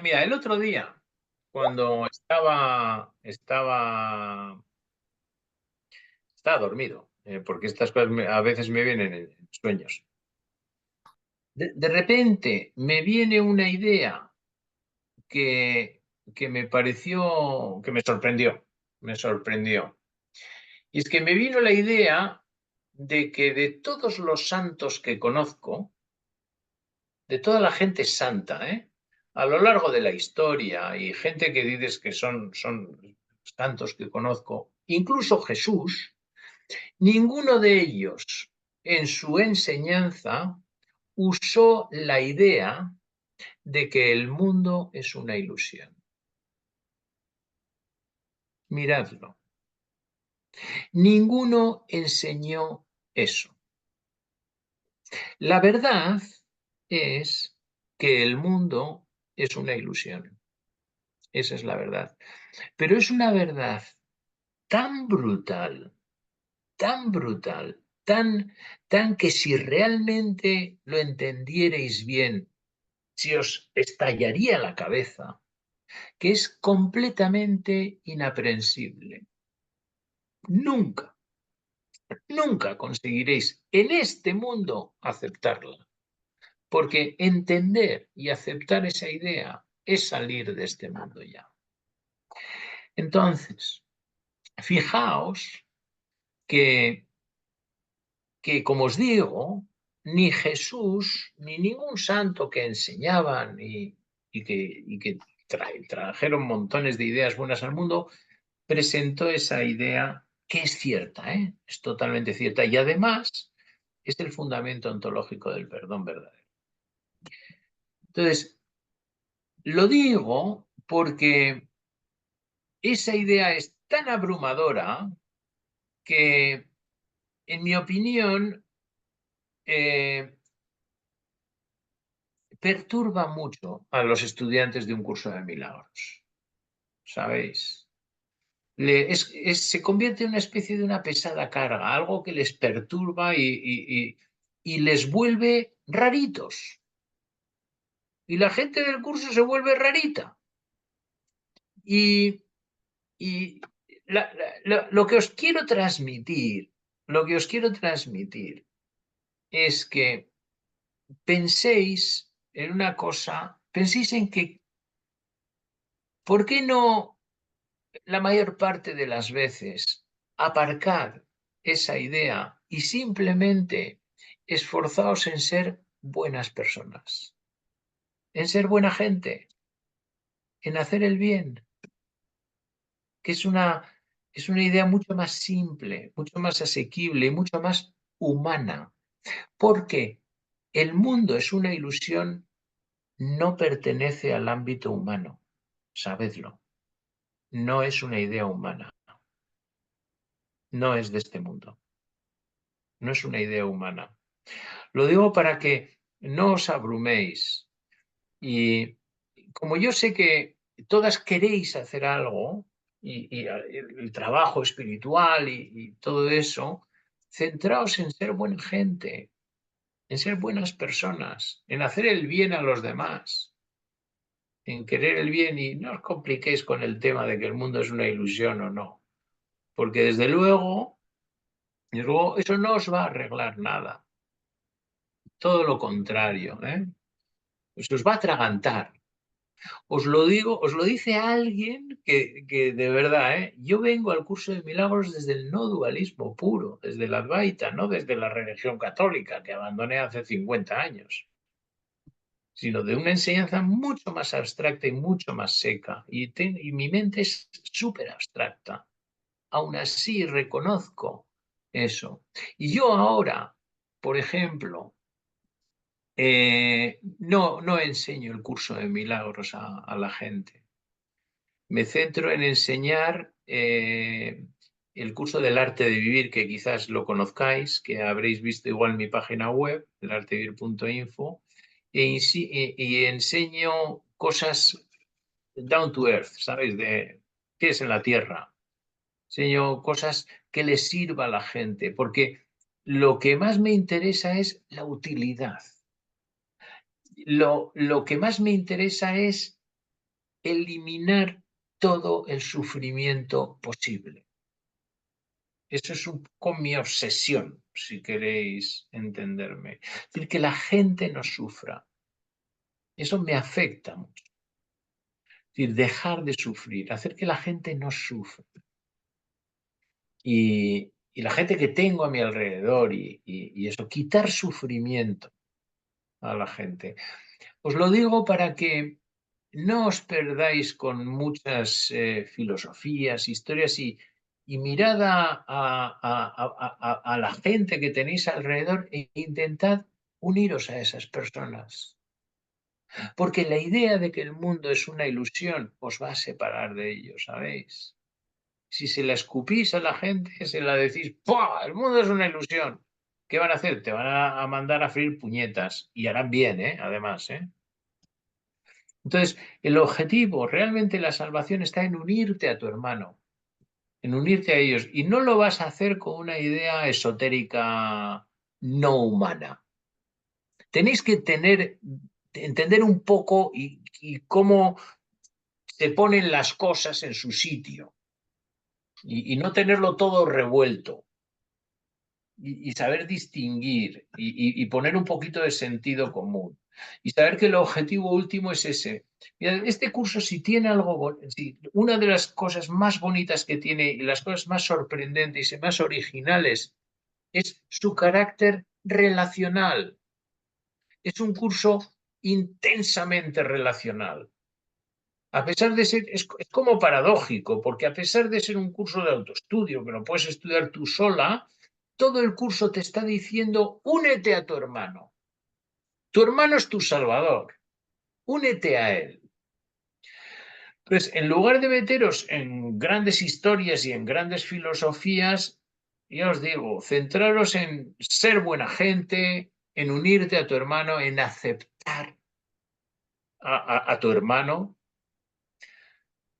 mira, el otro día, cuando estaba dormido, porque estas cosas a veces me vienen en sueños. De repente me viene una idea que me pareció, que me sorprendió. Y es que me vino la idea de que de todos los santos que conozco, de toda la gente santa, a lo largo de la historia, y gente que dices que son santos que conozco, incluso Jesús, ninguno de ellos en su enseñanza usó la idea de que el mundo es una ilusión. Miradlo. Ninguno enseñó eso. La verdad es que el mundo es una ilusión. Esa es la verdad. Pero es una verdad tan brutal, tan que si realmente lo entendierais bien, si os estallaría la cabeza, que es completamente inaprensible. Nunca conseguiréis en este mundo aceptarla, porque entender y aceptar esa idea es salir de este mundo ya. Entonces, fijaos que como os digo, ni Jesús, ni ningún santo que enseñaban y que trajeron montones de ideas buenas al mundo, presentó esa idea que es cierta, es totalmente cierta y además es el fundamento ontológico del perdón verdadero. Entonces, lo digo porque esa idea es tan abrumadora que, en mi opinión, perturba mucho a los estudiantes de un curso de milagros, ¿sabéis? Se convierte en una especie de una pesada carga, algo que les perturba y les vuelve raritos. Y la gente del curso se vuelve rarita. Y lo que os quiero transmitir, es que penséis en una cosa, penséis en que, ¿por qué no la mayor parte de las veces aparcad esa idea y simplemente esforzaos en ser buenas personas, en ser buena gente, en hacer el bien, que es una idea mucho más simple, mucho más asequible y mucho más humana, porque el mundo es una ilusión, no pertenece al ámbito humano, sabedlo, no es una idea humana, no es de este mundo. No es una idea humana. Lo digo para que no os abruméis. Y como yo sé que todas queréis hacer algo, y el trabajo espiritual y todo eso, centraos en ser buena gente, en ser buenas personas, en hacer el bien a los demás, en querer el bien, y no os compliquéis con el tema de que el mundo es una ilusión o no, porque desde luego eso no os va a arreglar nada. Todo lo contrario, pues os va a atragantar. Os lo digo, os lo dice alguien que de verdad, yo vengo al curso de milagros desde el no dualismo puro, desde el Advaita, no desde la religión católica que abandoné hace 50 años, sino de una enseñanza mucho más abstracta y mucho más seca. Y mi mente es súper abstracta. Aún así reconozco eso. Y yo ahora, por ejemplo, no enseño el curso de milagros a la gente. Me centro en enseñar el curso del arte de vivir, que quizás lo conozcáis, que habréis visto igual en mi página web, elartevivir.info, y enseño cosas down to earth, ¿sabéis? De qué es en la tierra. Enseño cosas que les sirva a la gente, porque lo que más me interesa es la utilidad. Lo que más me interesa es eliminar todo el sufrimiento posible. Eso es un poco mi obsesión, si queréis entenderme. Es decir, que la gente no sufra. Eso me afecta mucho. Es decir, dejar de sufrir, hacer que la gente no sufra. Y la gente que tengo a mi alrededor y eso, quitar sufrimiento a la gente. Os lo digo para que no os perdáis con muchas filosofías, historias y mirad a la gente que tenéis alrededor e intentad uniros a esas personas. Porque la idea de que el mundo es una ilusión os va a separar de ellos, ¿sabéis? Si se la escupís a la gente, se la decís, ¡pua! El mundo es una ilusión. ¿Qué van a hacer? Te van a mandar a freír puñetas. Y harán bien, además, Entonces, el objetivo, realmente la salvación está en unirte a tu hermano, en unirte a ellos. Y no lo vas a hacer con una idea esotérica no humana. Tenéis que entender un poco y cómo se ponen las cosas en su sitio y no tenerlo todo revuelto. Y saber distinguir y poner un poquito de sentido común. Y saber que el objetivo último es ese. Mira, este curso, si tiene algo, una de las cosas más bonitas que tiene y las cosas más sorprendentes y más originales es su carácter relacional. Es un curso intensamente relacional. A pesar de ser, es como paradójico, porque a pesar de ser un curso de autoestudio, que lo puedes estudiar tú sola, todo el curso te está diciendo, únete a tu hermano. Tu hermano es tu salvador. Únete a él. Entonces, en lugar de meteros en grandes historias y en grandes filosofías, ya os digo, centraros en ser buena gente, en unirte a tu hermano, en aceptar a tu hermano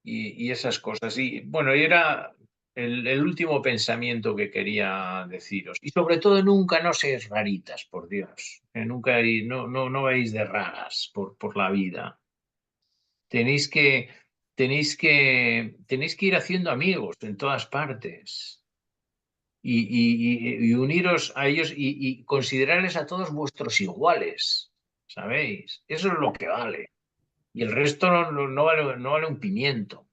y esas cosas. Y bueno, y era el último pensamiento que quería deciros. Y sobre todo, nunca no seáis raritas, por Dios. Nunca no vais de raras por la vida. Tenéis que ir haciendo amigos en todas partes y uniros a ellos y considerarles a todos vuestros iguales, ¿sabéis? Eso es lo que vale. Y el resto no vale un pimiento.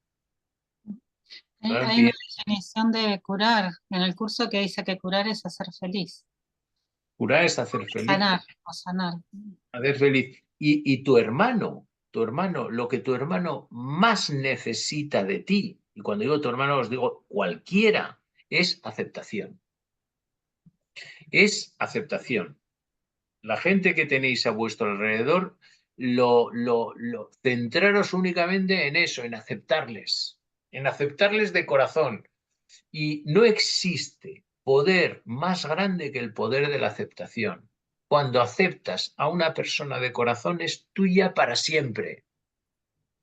Hay una definición de curar en el curso que dice que curar es hacer feliz. Curar es hacer feliz. Sanar o sanar. Hacer feliz. Y tu hermano, lo que tu hermano más necesita de ti, y cuando digo tu hermano os digo cualquiera, es aceptación. Es aceptación. La gente que tenéis a vuestro alrededor, centraros únicamente en eso, en aceptarles de corazón. Y no existe poder más grande que el poder de la aceptación. Cuando aceptas a una persona de corazón es tuya para siempre,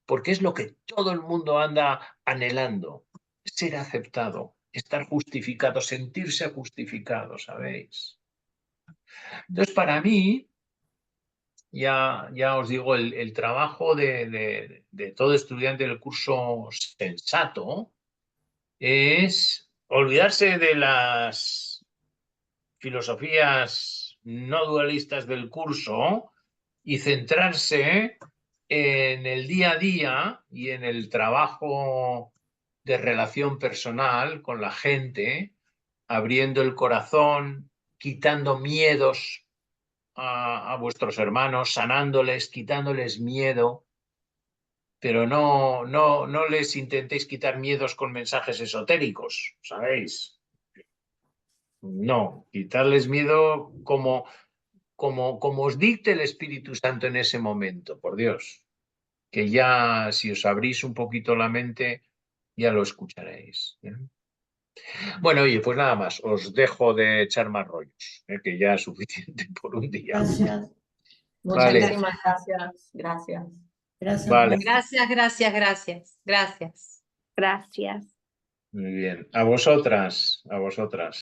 porque es lo que todo el mundo anda anhelando, ser aceptado, estar justificado, sentirse justificado, ¿sabéis? Entonces, para mí, ya os digo, el trabajo de todo estudiante del curso sensato es olvidarse de las filosofías no dualistas del curso y centrarse en el día a día y en el trabajo de relación personal con la gente, abriendo el corazón, quitando miedos a vuestros hermanos, sanándoles, quitándoles miedo, pero no les intentéis quitar miedos con mensajes esotéricos, ¿sabéis? No, quitarles miedo como os dicte el Espíritu Santo en ese momento, por Dios, que ya si os abrís un poquito la mente, ya lo escucharéis. Bueno, oye, pues nada más, os dejo de echar más rollos, que ya es suficiente por un día. Gracias. Muchísimas gracias. Gracias. Gracias. Vale. Gracias, gracias, gracias. Gracias. Gracias. Muy bien. A vosotras, a vosotras.